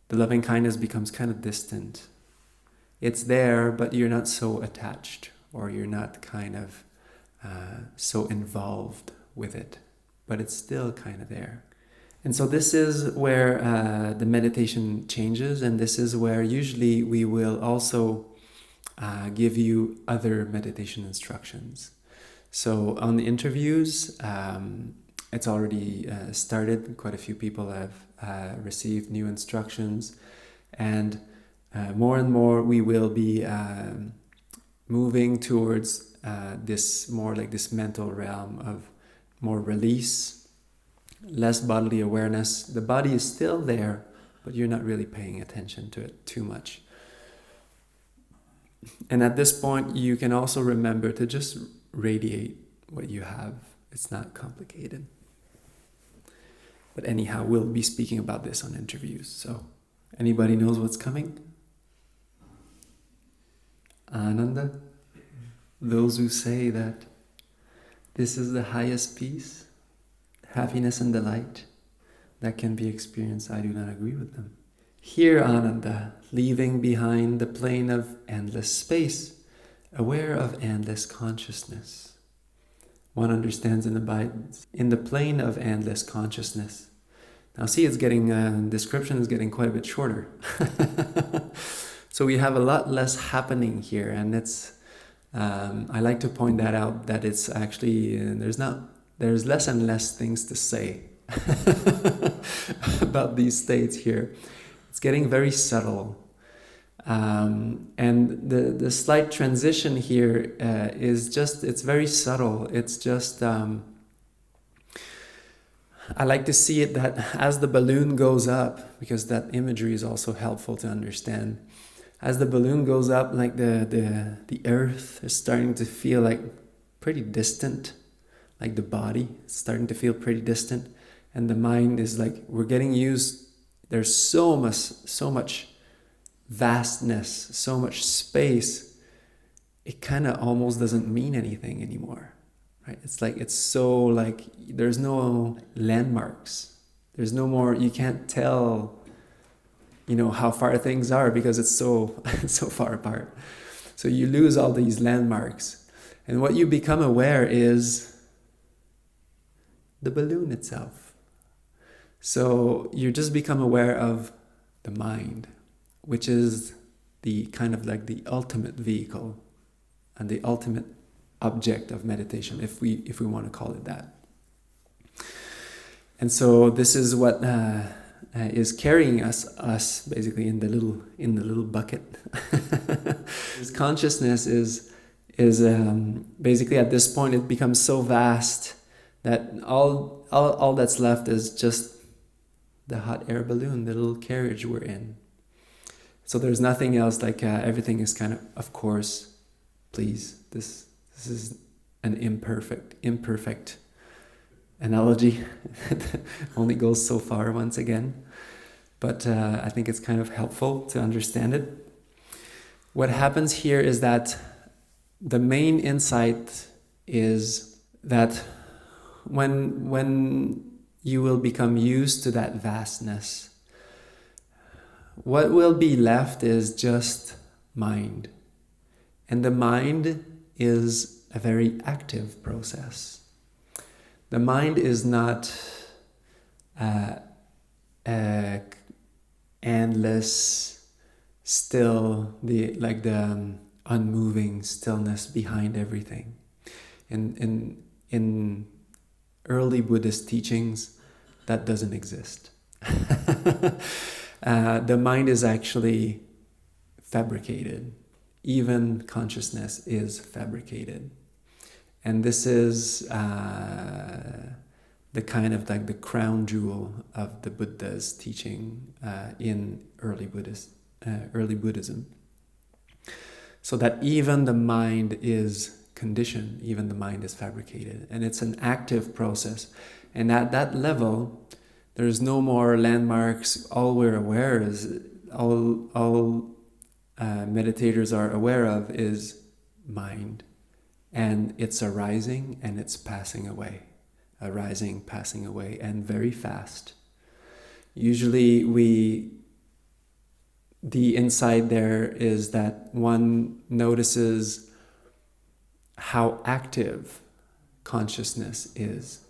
the loving kindness becomes kind of distant. It's there, but you're not so attached, or you're not kind of so involved with it, but it's still kind of there. And so this is where the meditation changes, and this is where usually we will also give you other meditation instructions. So on the interviews, it's already started. Quite a few people have received new instructions, and more and more we will be moving towards this mental realm of more release, less bodily awareness. The body is still there, but you're not really paying attention to it too much. And at this point, you can also remember to just radiate what you have. It's not complicated. But anyhow, we'll be speaking about this on interviews. So, anybody knows what's coming? Ananda? Those who say that this is the highest peace, happiness and delight that can be experienced, I do not agree with them. Here, Ananda, leaving behind the plane of endless space, aware of endless consciousness. One understands and abides in the plane of endless consciousness. Now see, description is getting quite a bit shorter. So we have a lot less happening here, and it's I like to point that out, that it's actually there's less and less things to say about these states here. It's getting very subtle. And the slight transition here is just, it's very subtle. It's just, I like to see it that as the balloon goes up, because that imagery is also helpful to understand. As the balloon goes up, like the earth is starting to feel like pretty distant, like the body is starting to feel pretty distant, and the mind is like, we're getting used, there's so much vastness, so much space, it kind of almost doesn't mean anything anymore, right? It's like, it's so like, there's no landmarks, there's no more, you can't tell, how far things are, because it's so so far apart. So you lose all these landmarks, and what you become aware is the balloon itself. So you just become aware of the mind, which is the kind of like the ultimate vehicle and the ultimate object of meditation, if we want to call it that. And so this is what is carrying us basically in the little bucket. This consciousness is basically, at this point, it becomes so vast that all that's left is just the hot air balloon, the little carriage we're in. So there's nothing else, like everything is kind of course, please. This is an imperfect analogy. It only goes so far once again. But I think it's kind of helpful to understand it. What happens here is that the main insight is that when you will become used to that vastness, what will be left is just mind. And the mind is a very active process. The mind is not endless, still, the unmoving stillness behind everything. In early Buddhist teachings, that doesn't exist. The mind is actually fabricated. Even consciousness is fabricated. And this is the kind of like the crown jewel of the Buddha's teaching in early Buddhism. So that even the mind is conditioned, even the mind is fabricated, and it's an active process. And at that level, there's no more landmarks. All we're aware is, all meditators are aware of is mind, and it's arising and it's passing away, arising, passing away, and very fast. Usually the insight there is that one notices how active consciousness is.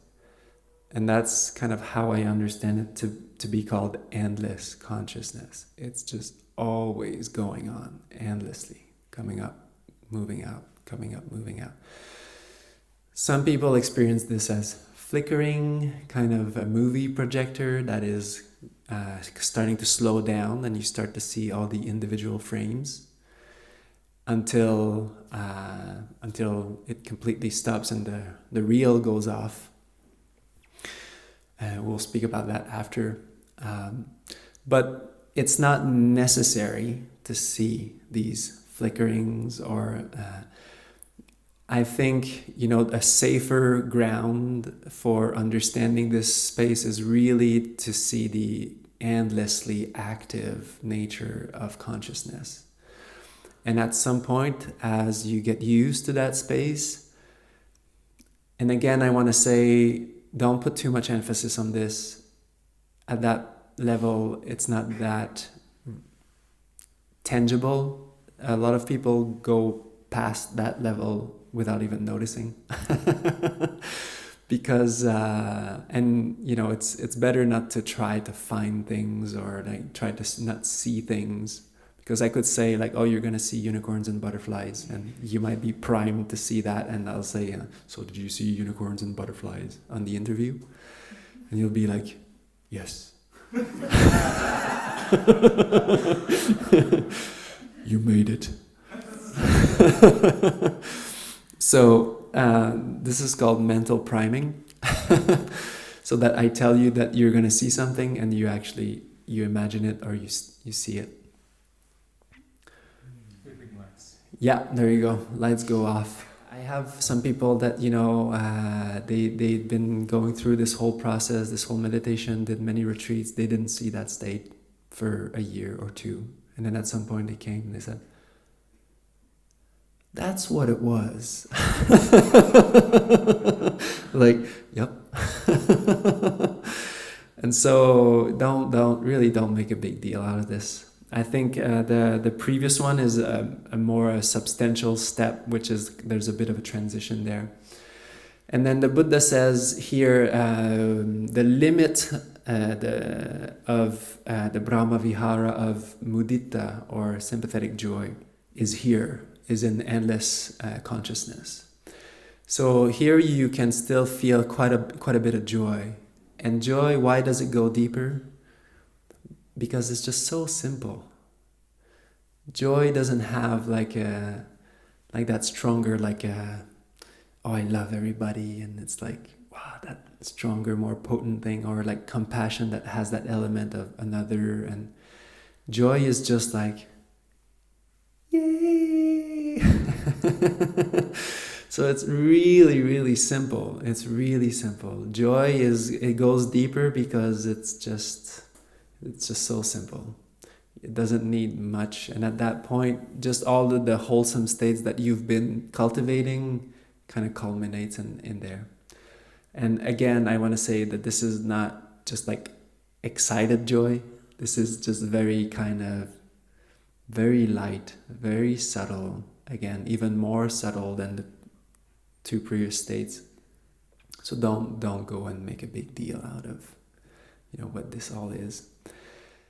And that's kind of how I understand it to be called endless consciousness. It's just always going on, endlessly, coming up, moving out, coming up, moving out. Some people experience this as flickering, kind of a movie projector that is starting to slow down, and you start to see all the individual frames until it completely stops and the reel goes off. We'll speak about that after. But it's not necessary to see these flickerings, or I think, a safer ground for understanding this space is really to see the endlessly active nature of consciousness. And at some point, as you get used to that space, and again, I want to say, don't put too much emphasis on this. At that level, it's not that tangible. A lot of people go past that level without even noticing. Because it's better not to try to find things, or like try to not see things, Because I could say like, oh, you're going to see unicorns and butterflies, and you might be primed to see that, and I'll say, so did you see unicorns and butterflies on the interview? And you'll be like, yes. You made it. So this is called mental priming. So that I tell you that you're going to see something, and you imagine it, or you see it. Yeah, there you go. Lights go off. I have some people that, they've been going through this whole process, this whole meditation, did many retreats. They didn't see that state for a year or two. And then at some point they came and they said, that's what it was. Like, yep. And so don't make a big deal out of this. I think the previous one is a more substantial step, which is there's a bit of a transition there. And then the Buddha says here, the limit of the Brahma Vihara of mudita, or sympathetic joy, is in endless consciousness. So here you can still feel quite a bit of joy. And joy, why does it go deeper? Because it's just so simple. Joy doesn't have like that stronger, oh, I love everybody, and it's like, wow, that stronger, more potent thing, or like compassion that has that element of another. And joy is just like, yay! So it's really, really simple. It's really simple. Joy it goes deeper because it's just so simple. It doesn't need much. And at that point, just all the wholesome states that you've been cultivating kind of culminates in there. And again, I want to say that this is not just like excited joy. This is just very light, very subtle. Again, even more subtle than the two previous states. So don't go and make a big deal out of what this all is.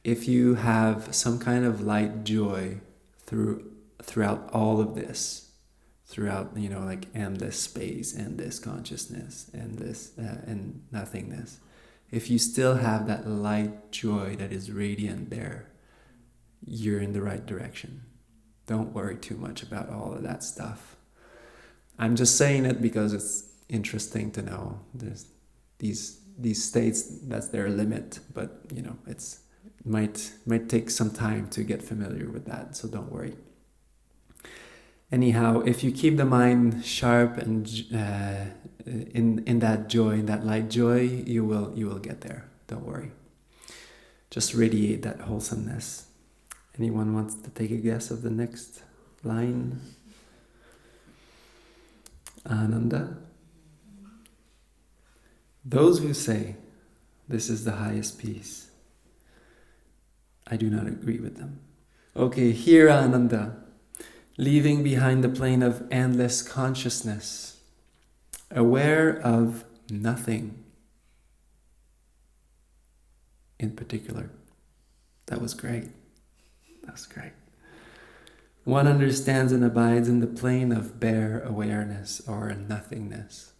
If you have some kind of light joy throughout all of this, throughout like endless space, endless consciousness, endless and nothingness, if you still have that light joy that is radiant there, you're in the right direction. Don't worry too much about all of that stuff. I'm just saying it because it's interesting to know. There's these states, that's their limit, but it's might take some time to get familiar with that, so don't worry. Anyhow, if you keep the mind sharp and in that joy, in that light joy, you will get there. Don't worry. Just radiate that wholesomeness. Anyone wants to take a guess of the next line? Ananda. Those who say this is the highest peace, I do not agree with them. Okay, here Ananda, leaving behind the plane of endless consciousness, aware of nothing in particular. That was great. That's great. One understands and abides in the plane of bare awareness or nothingness.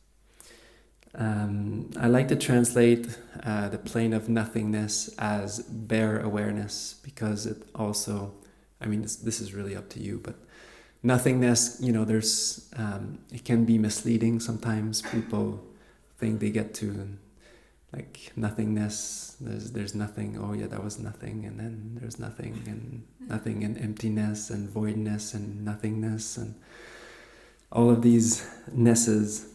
I like to translate the plane of nothingness as bare awareness, because it also, this is really up to you, but nothingness, there's, it can be misleading sometimes. People think they get to like nothingness, there's nothing, oh yeah, that was nothing, and then there's nothing and emptiness and voidness and nothingness and all of these nesses.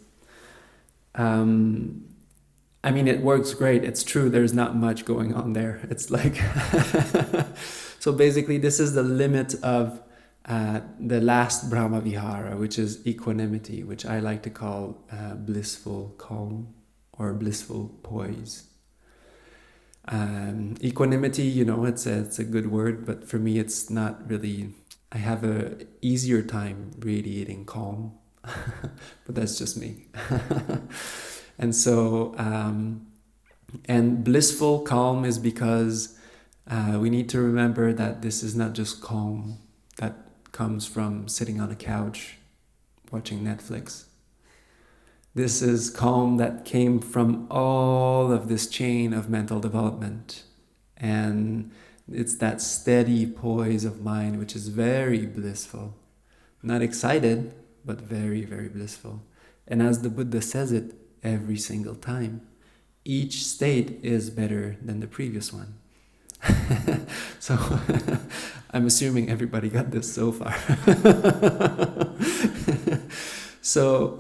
It works great, it's true, there's not much going on there. It's like so basically this is the limit of the last Brahma Vihara, which is equanimity, which I like to call blissful calm or blissful poise. Equanimity, it's a good word, but for me it's not really. I have a easier time radiating calm, but that's just me. And so, and blissful calm is because We need to remember that this is not just calm that comes from sitting on a couch watching Netflix. This is calm that came from all of this chain of mental development. And it's that steady poise of mind which is very blissful. Not excited, but very, very blissful. And as the Buddha says it every single time, each state is better than the previous one. So I'm assuming everybody got this so far. So,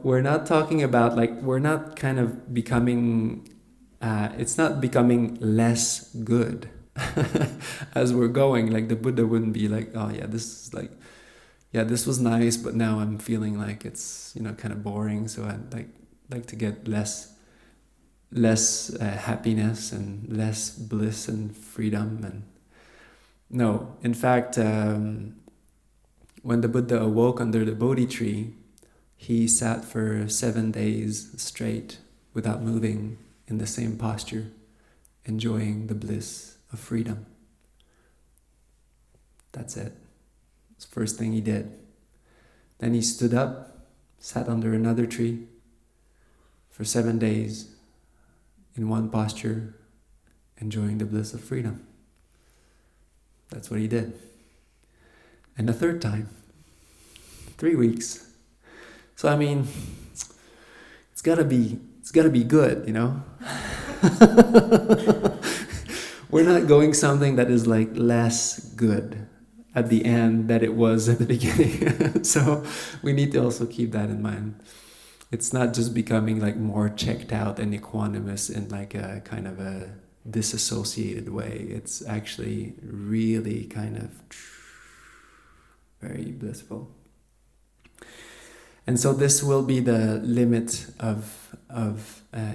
we're not talking about we're not kind of becoming, it's not becoming less good as we're going. Like the Buddha wouldn't be like, oh yeah, this was nice, but now I'm feeling like it's, kind of boring. So I'd like to get less happiness and less bliss and freedom. And no, in fact, when the Buddha awoke under the Bodhi tree, he sat for 7 days straight without moving in the same posture, enjoying the bliss of freedom. That's it. It's the first thing he did. Then he stood up, sat under another tree for 7 days in one posture, enjoying the bliss of freedom. That's what he did. And the third time, 3 weeks. So I mean, it's gotta be good, We're not going something that is less good at the end than it was at the beginning. So we need to also keep that in mind. It's not just becoming more checked out and equanimous in a kind of a disassociated way. It's actually really kind of very blissful. And so this will be the limit of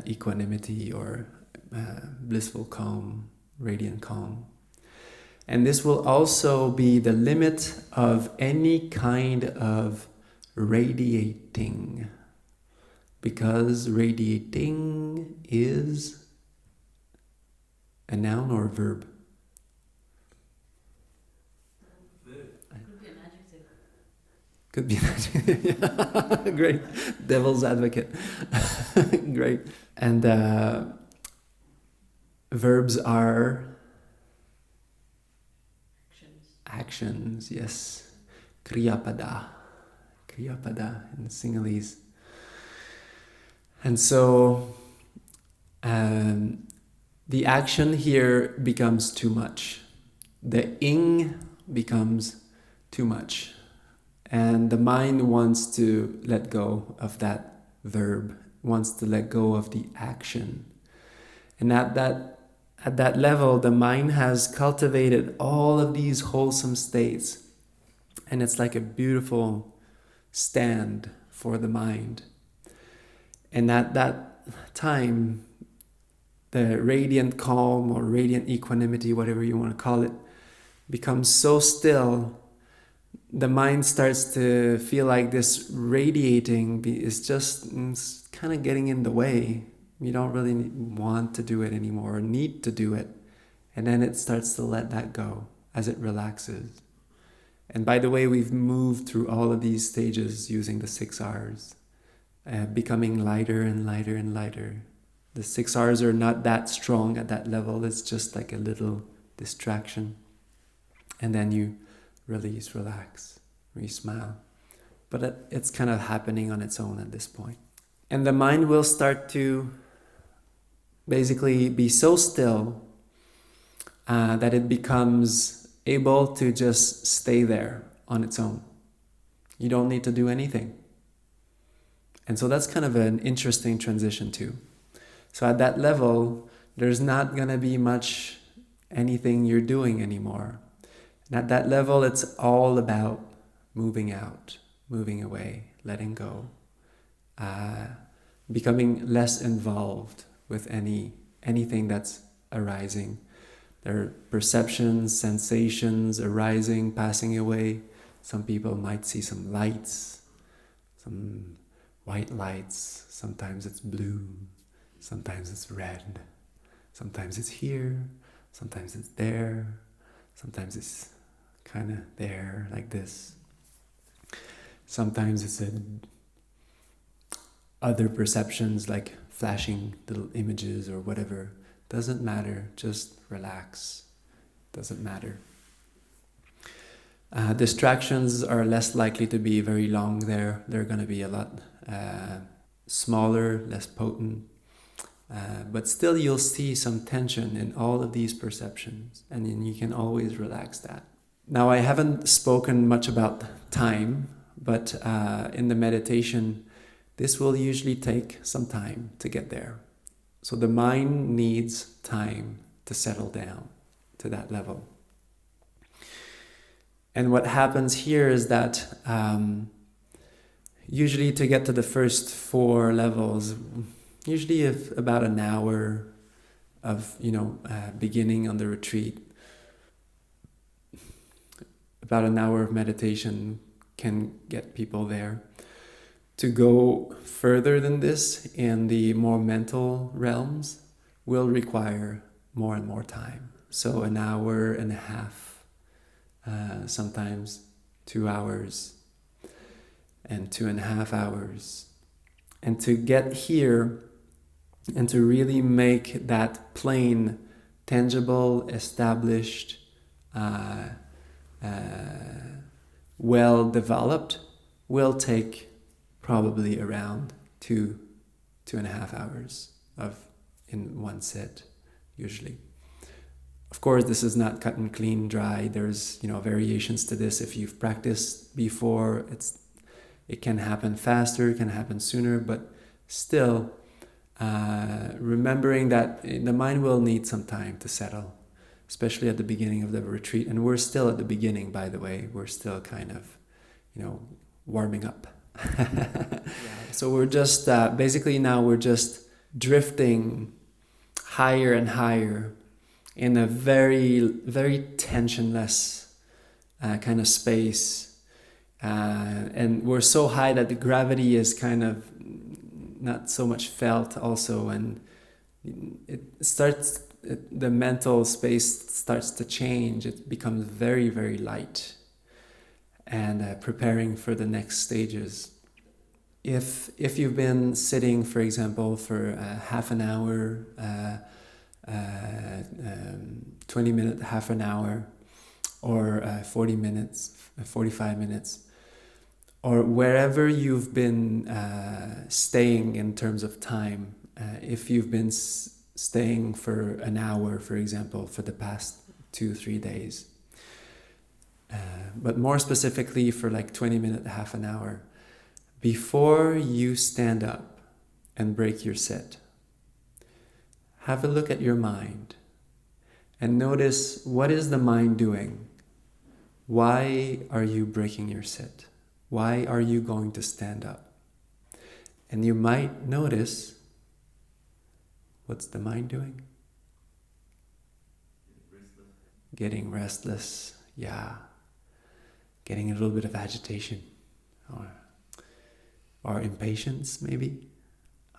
equanimity or blissful calm, radiant calm. And this will also be the limit of any kind of radiating, because radiating is a noun or a verb? Could be an adjective. Great. Devil's advocate. Great. And verbs are actions, yes. Kriyapada in Sinhalese. And so the action here becomes too much. The ing becomes too much. And the mind wants to let go of that verb, wants to let go of the action. And at that level, the mind has cultivated all of these wholesome states. And it's like a beautiful stand for the mind. And at that time, the radiant calm or radiant equanimity, whatever you want to call it, becomes so still. The mind starts to feel like this radiating is just kind of getting in the way. You don't really want to do it anymore or need to do it. And then it starts to let that go as it relaxes. And by the way, we've moved through all of these stages using the 6 R's, becoming lighter and lighter and lighter. The 6 R's are not that strong at that level. It's just like a little distraction. And then you release, relax, smile. But it's kind of happening on its own at this point. And the mind will start to basically be so still that it becomes able to just stay there on its own. You don't need to do anything. And so that's kind of an interesting transition too. So at that level, there's not going to be much anything you're doing anymore. And at that level, it's all about moving out, moving away, letting go, becoming less involved with anything that's arising. There are perceptions, sensations arising, passing away. Some people might see some lights, some white lights. Sometimes it's blue, sometimes it's red, sometimes it's here, Sometimes it's there. Sometimes it's kind of there, like this. Sometimes it's other perceptions, like flashing little images or whatever. Doesn't matter, just relax. Doesn't matter. Distractions are less likely to be very long there. They're going to be a lot smaller, less potent. But still you'll see some tension in all of these perceptions, and then you can always relax that. Now, I haven't spoken much about time, but in the meditation, this will usually take some time to get there. So the mind needs time to settle down to that level. And what happens here is that usually to get to the first 4 levels, usually if about an hour of beginning on the retreat, about an hour of meditation can get people there. To go further than this in the more mental realms will require more and more time. So an hour and a half, sometimes 2 hours and 2.5 hours. And to get here and to really make that plane tangible, established, well developed, will take probably around 2.5 hours in one sit, usually. Of course, this is not cut and clean, dry. There's variations to this. If you've practiced before, it can happen faster, it can happen sooner, but still, remembering that the mind will need some time to settle, especially at the beginning of the retreat. And we're still at the beginning, by the way. We're still kind of, warming up. So we're just, basically now we're just drifting higher and higher in a very, very tensionless kind of space. And we're so high that the gravity is kind of not so much felt also, and the mental space starts to change. It becomes very, very light, and preparing for the next stages. If you've been sitting, for example, for half an hour, 20 minutes, half an hour, or 40 minutes, 45 minutes, or wherever you've been staying in terms of time, if you've been staying for an hour, for example, for the past 2-3 days, but more specifically for like 20 minutes, half an hour, before you stand up and break your sit, have a look at your mind and notice, what is the mind doing? Why are you breaking your sit? Why are you going to stand up? And you might notice, what's the mind doing? Getting restless, yeah. Getting a little bit of agitation, or impatience, maybe.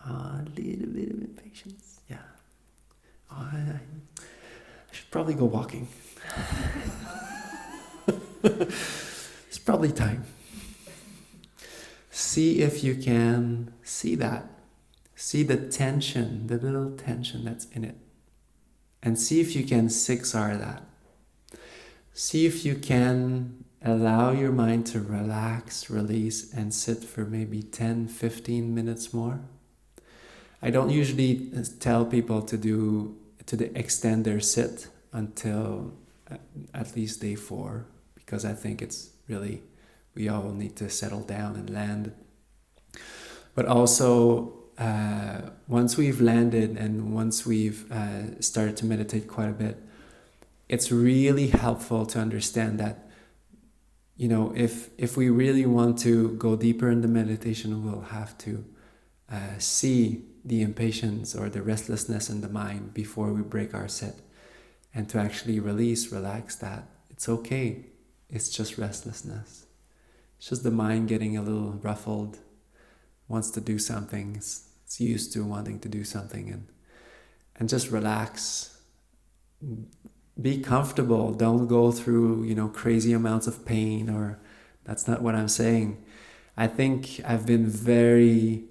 A little bit of impatience, yeah. I should probably go walking. It's probably time. See if you can see that. See the tension, the little tension that's in it. And see if you can siksar that. See if you can allow your mind to relax, release, and sit for maybe 10-15 minutes more. I don't usually tell people to extend their sit until at least day 4, because I think it's really, we all need to settle down and land. But also, once we've landed and once we've started to meditate quite a bit, it's really helpful to understand that, if we really want to go deeper in the meditation, we'll have to see the impatience or the restlessness in the mind before we break our sit, and to actually relax that. It's okay. It's just restlessness. It's just the mind getting a little ruffled, wants to do something. It's used to wanting to do something, and just relax be comfortable. Don't go through, crazy amounts of pain, or that's not what I'm saying. I think I've been very,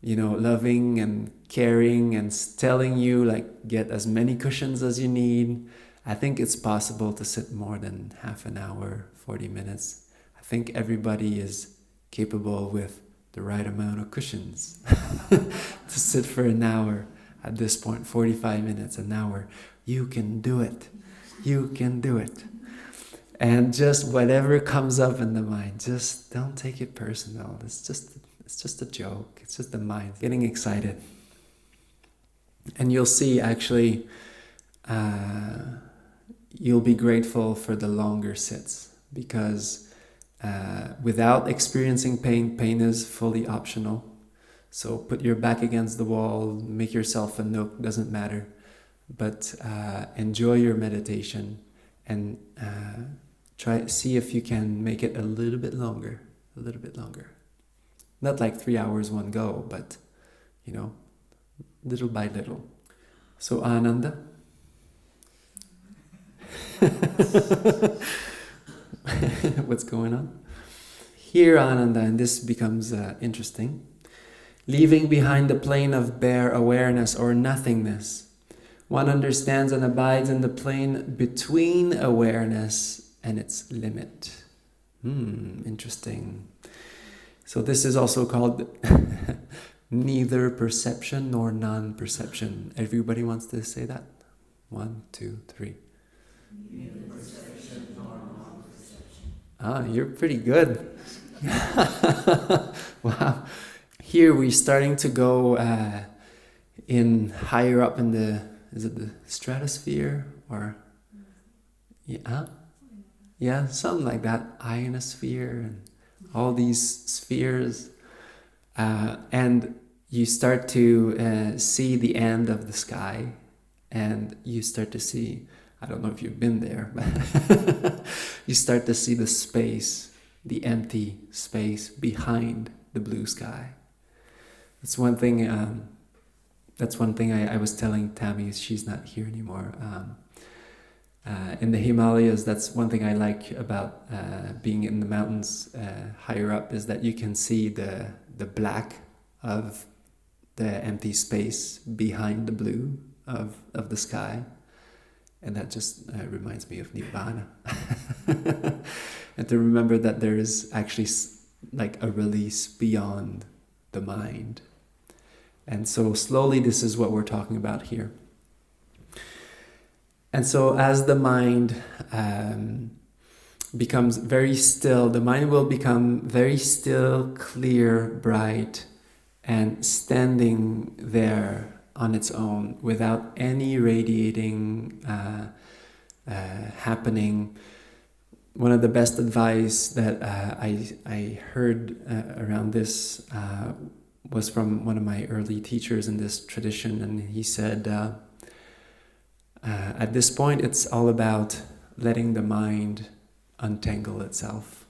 loving and caring and telling you, like, get as many cushions as you need. I think it's possible to sit more than half an hour, 40 minutes. I think everybody is capable with the right amount of cushions to sit for an hour. At this point, 45 minutes, an hour. You can do it. You can do it. And just whatever comes up in the mind, just don't take it personal. It's just a joke. It's just the mind getting excited. And you'll see, actually, you'll be grateful for the longer sits, because without experiencing pain, pain is fully optional. So put your back against the wall, make yourself a nook, doesn't matter. But enjoy your meditation, and see if you can make it a little bit longer. Not like 3 hours one go, but little by little. So Ananda. What's going on? Here, Ananda, and this becomes interesting. Leaving behind the plane of bare awareness or nothingness, one understands and abides in the plane between awareness and its limit. Interesting. So this is also called neither perception nor non-perception. Everybody wants to say that? 1, 2, 3. Neither perception nor non-perception. You're pretty good. Wow. Here we're starting to go in higher up in is it the stratosphere, or yeah, something like that, ionosphere, and all these spheres, and you start to see the end of the sky, and you start to see, I don't know if you've been there, but you start to see the space, the empty space behind the blue sky. That's one thing I was telling Tammy. She's not here anymore. In the Himalayas, that's one thing I like about being in the mountains higher up, is that you can see the black of the empty space behind the blue of the sky. And that just reminds me of Nibbāna. And to remember that there is actually like a release beyond the mind. And so slowly, this is what we're talking about here. And so as the mind becomes very still, the mind will become very still, clear, bright, and standing there on its own without any radiating happening. One of the best advice that I heard around this was from one of my early teachers in this tradition, and he said, at this point, it's all about letting the mind untangle itself.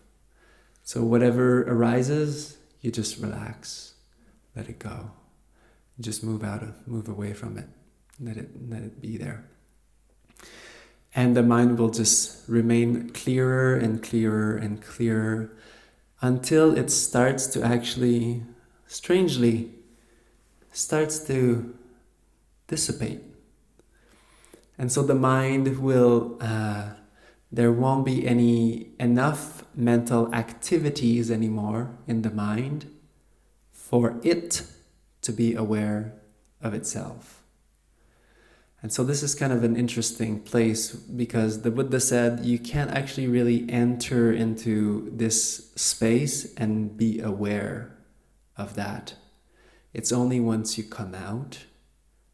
So whatever arises, you just relax, let it go. Just move away from it. Let it be there. And the mind will just remain clearer and clearer and clearer until it starts to actually, strangely, starts to dissipate. And so the mind will, there won't be enough mental activities anymore in the mind for it to be aware of itself. And so this is kind of an interesting place, because the Buddha said you can't actually really enter into this space and be aware of that. It's only once you come out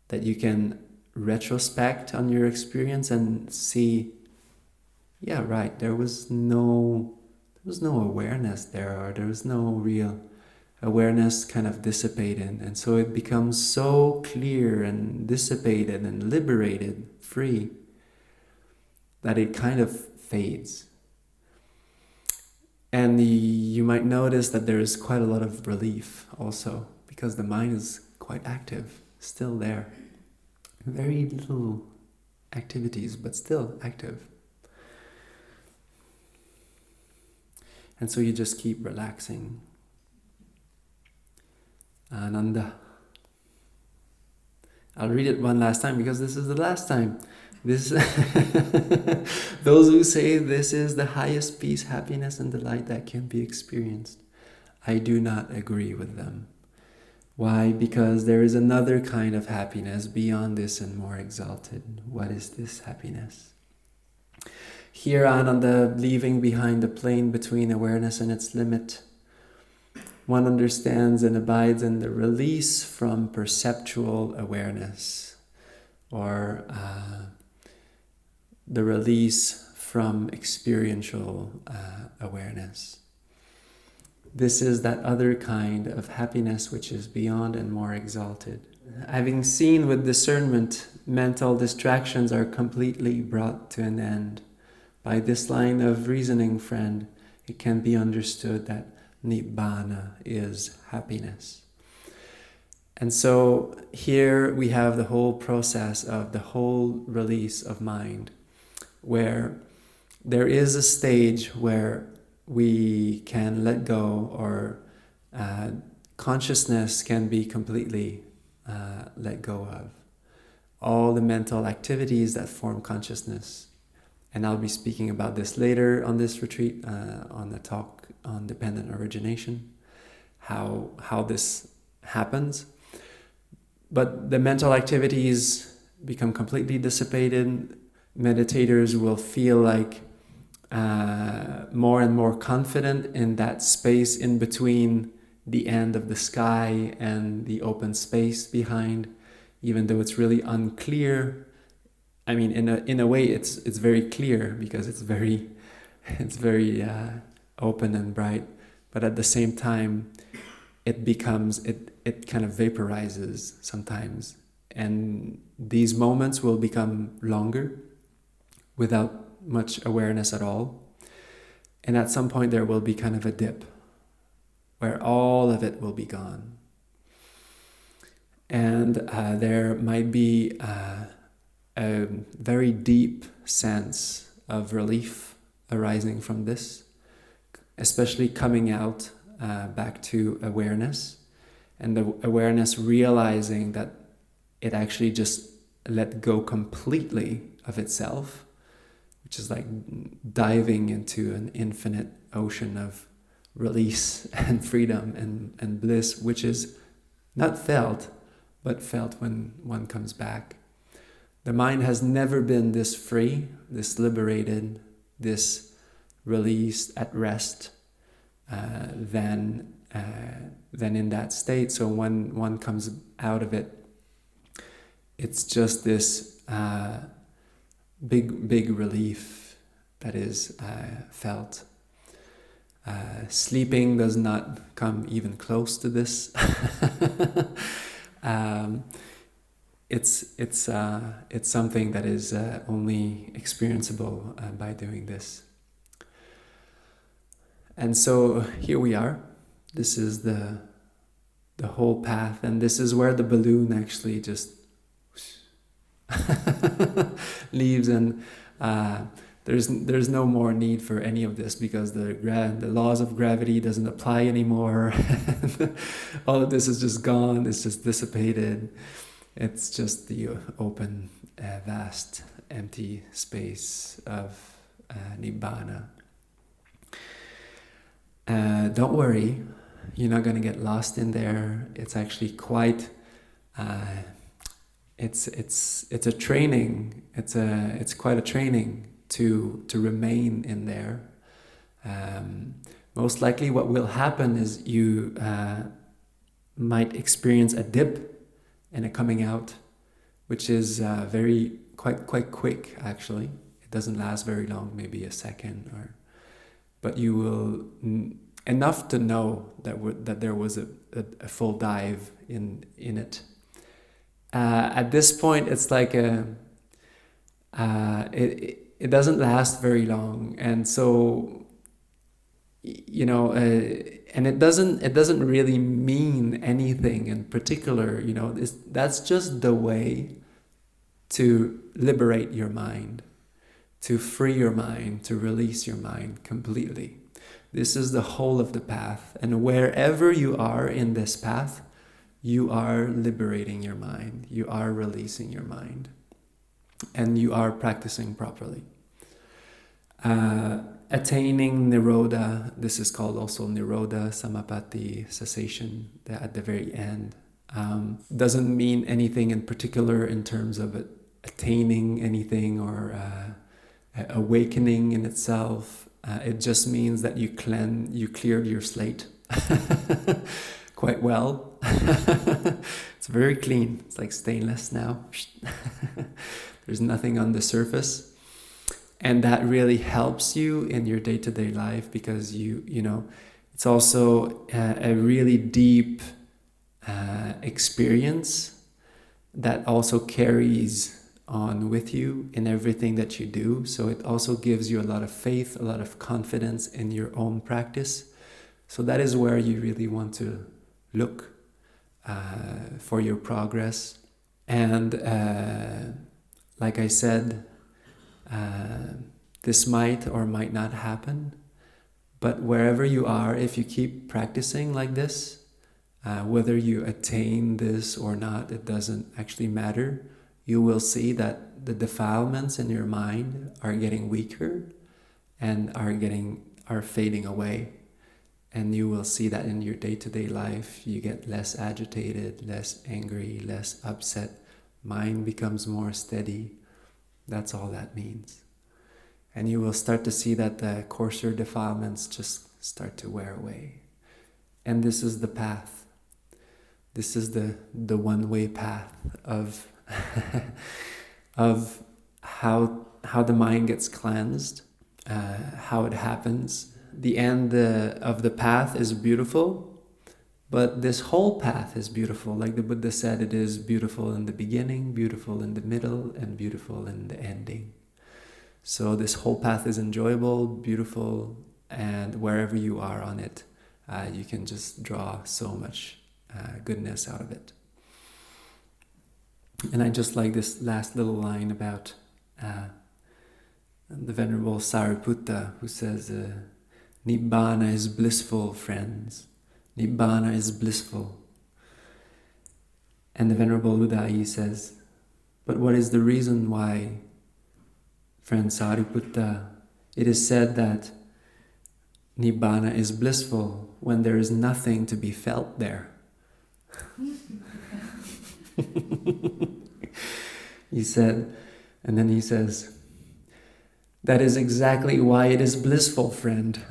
that you can retrospect on your experience and see, yeah, right, there was no awareness there, or there was no real awareness, kind of dissipated. And so it becomes so clear and dissipated and liberated, free, that it kind of fades. And you might notice that there is quite a lot of relief also, because the mind is quite active, still there. Very little activities, but still active. And so you just keep relaxing. Ananda. I'll read it one last time because this is the last time. This those who say this is the highest peace, happiness, and delight that can be experienced, I do not agree with them. Why? Because there is another kind of happiness beyond this and more exalted. What is this happiness? Here on the leaving behind the plane between awareness and its limit, one understands and abides in the release from perceptual awareness, or the release from experiential awareness. This is that other kind of happiness which is beyond and more exalted. Having seen with discernment, mental distractions are completely brought to an end. By this line of reasoning, friend, it can be understood that Nibbāna is happiness. And so here we have the whole process of the whole release of mind, where there is a stage where we can let go, or consciousness can be completely let go of. All the mental activities that form consciousness. And I'll be speaking about this later on this retreat, on the talk on dependent origination, how this happens. But the mental activities become completely dissipated. Meditators will feel like more and more confident in that space in between the end of the sky and the open space behind, even though it's really unclear. I mean, in a way, it's very clear because it's very open and bright. But at the same time, it kind of vaporizes sometimes, and these moments will become longer without much awareness at all. And at some point, there will be kind of a dip where all of it will be gone, and there might be a very deep sense of relief arising from this, especially coming out back to awareness, and the awareness realizing that it actually just let go completely of itself, which is like diving into an infinite ocean of release and freedom and bliss, which is not felt, but felt when one comes back. The mind has never been this free, this liberated, this released, at rest, than in that state. So when one comes out of it, it's just this big relief that is felt. Sleeping does not come even close to this. It's something that is only experienceable by doing this. And so here we are. This is the whole path, and this is where the balloon actually just leaves, and there's no more need for any of this because the laws of gravity doesn't apply anymore. All of this is just gone. It's just dissipated. It's just the open, vast, empty space of Nibbāna. Don't worry, you're not going to get lost in there. It's actually quite. It's a training. It's quite a training to remain in there. Most likely, what will happen is you might experience a dip and a coming out, which is quite quick actually. It doesn't last very long, maybe a second, but you will enough to know that there was a full dive in it. At this point, it's like it doesn't last very long, and so and it doesn't really mean anything in particular. That's just the way to liberate your mind, to free your mind, to release your mind completely. This is the whole of the path. And wherever you are in this path, you are liberating your mind. You are releasing your mind. And you are practicing properly. Attaining Nirodha, this is called also Nirodha, samapati, cessation, at the very end. Doesn't mean anything in particular in terms of attaining anything or awakening in itself. It just means that you cleared your slate quite well. It's very clean. It's like stainless now. There's nothing on the surface. And that really helps you in your day-to-day life because you know, it's also a really deep experience that also carries on with you in everything that you do. So it also gives you a lot of faith, a lot of confidence in your own practice. So that is where you really want to look for your progress. And like I said, this might or might not happen, but wherever you are, if you keep practicing like this, whether you attain this or not, it doesn't actually matter. You will see that the defilements in your mind are getting weaker and are fading away. And you will see that in your day-to-day life, you get less agitated, less angry, less upset. Mind becomes more steady. That's all that means. And you will start to see that the coarser defilements just start to wear away. And this is the path. This is the one-way path of of how the mind gets cleansed, how it happens. The end of the path is beautiful, but this whole path is beautiful. Like the Buddha said, it is beautiful in the beginning, beautiful in the middle, and beautiful in the ending. So this whole path is enjoyable, beautiful, and wherever you are on it, you can just draw so much goodness out of it. And I just like this last little line about the Venerable Sariputta, who says, Nibbāna is blissful, friends. Nibbāna is blissful. And the Venerable Uddhayi says, but what is the reason why, friend Sariputta, it is said that Nibbāna is blissful when there is nothing to be felt there? He said, and then he says, that is exactly why it is blissful, friend.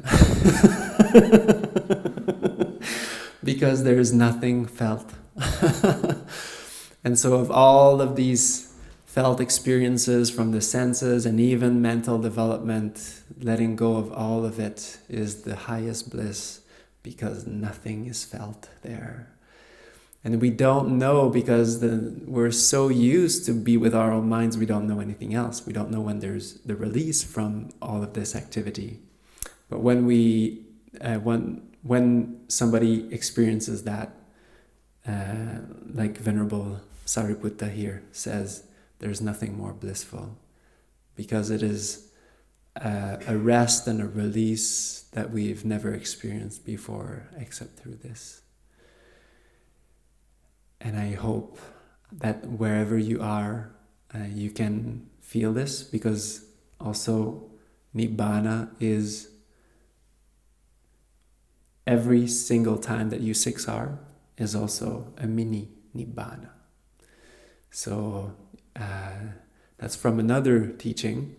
Because there is nothing felt. And so of all of these felt experiences from the senses and even mental development, letting go of all of it is the highest bliss because nothing is felt there. And we don't know because we're so used to be with our own minds, we don't know anything else. We don't know when there's the release from all of this activity. But when when somebody experiences that, like Venerable Sariputta here says, there's nothing more blissful because it is a rest and a release that we've never experienced before except through this. And I hope that wherever you are, you can feel this, because also Nibbāna is every single time that you siksar is also a mini-nibbana. So that's from another teaching,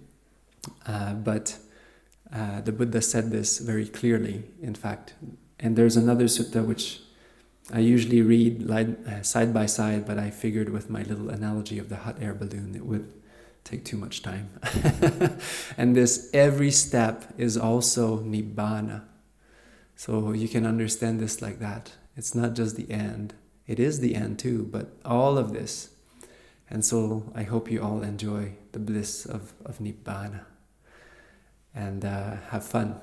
but the Buddha said this very clearly, in fact. And there's another sutta which I usually read side by side, but I figured with my little analogy of the hot air balloon, it would take too much time. And this every step is also Nibbāna. So you can understand this like that. It's not just the end. It is the end too, but all of this. And so I hope you all enjoy the bliss of Nibbāna and have fun.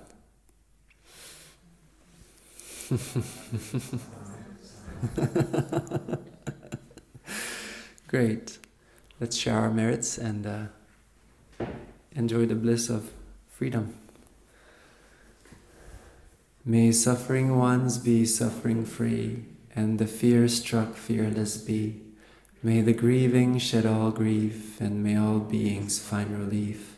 Great. let's share our merits and enjoy the bliss of freedom. May suffering ones be suffering free, and the fear-struck fearless be. May the grieving shed all grief, and may all beings find relief.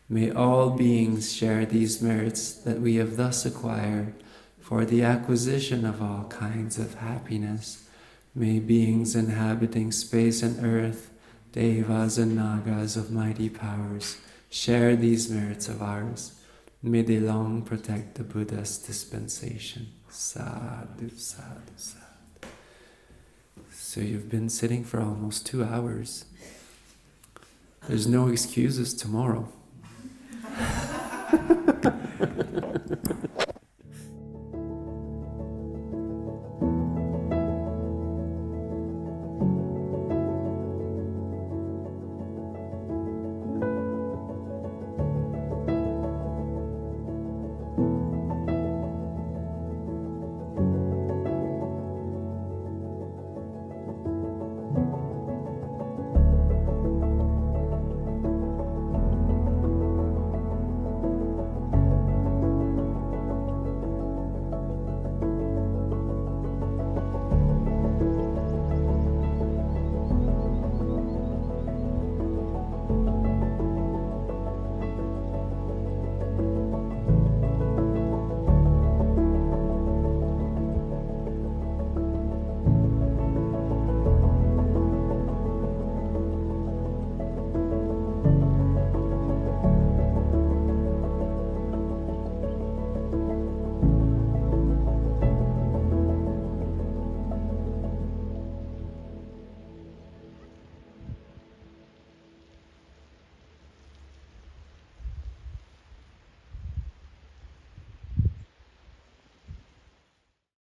May all beings share these merits that we have thus acquired for the acquisition of all kinds of happiness. May beings inhabiting space and earth, devas and nagas of mighty powers, share these merits of ours. May they long protect the Buddha's dispensation. Sadhu, sadhu, sadhu. So you've been sitting for almost 2 hours. There's no excuses tomorrow.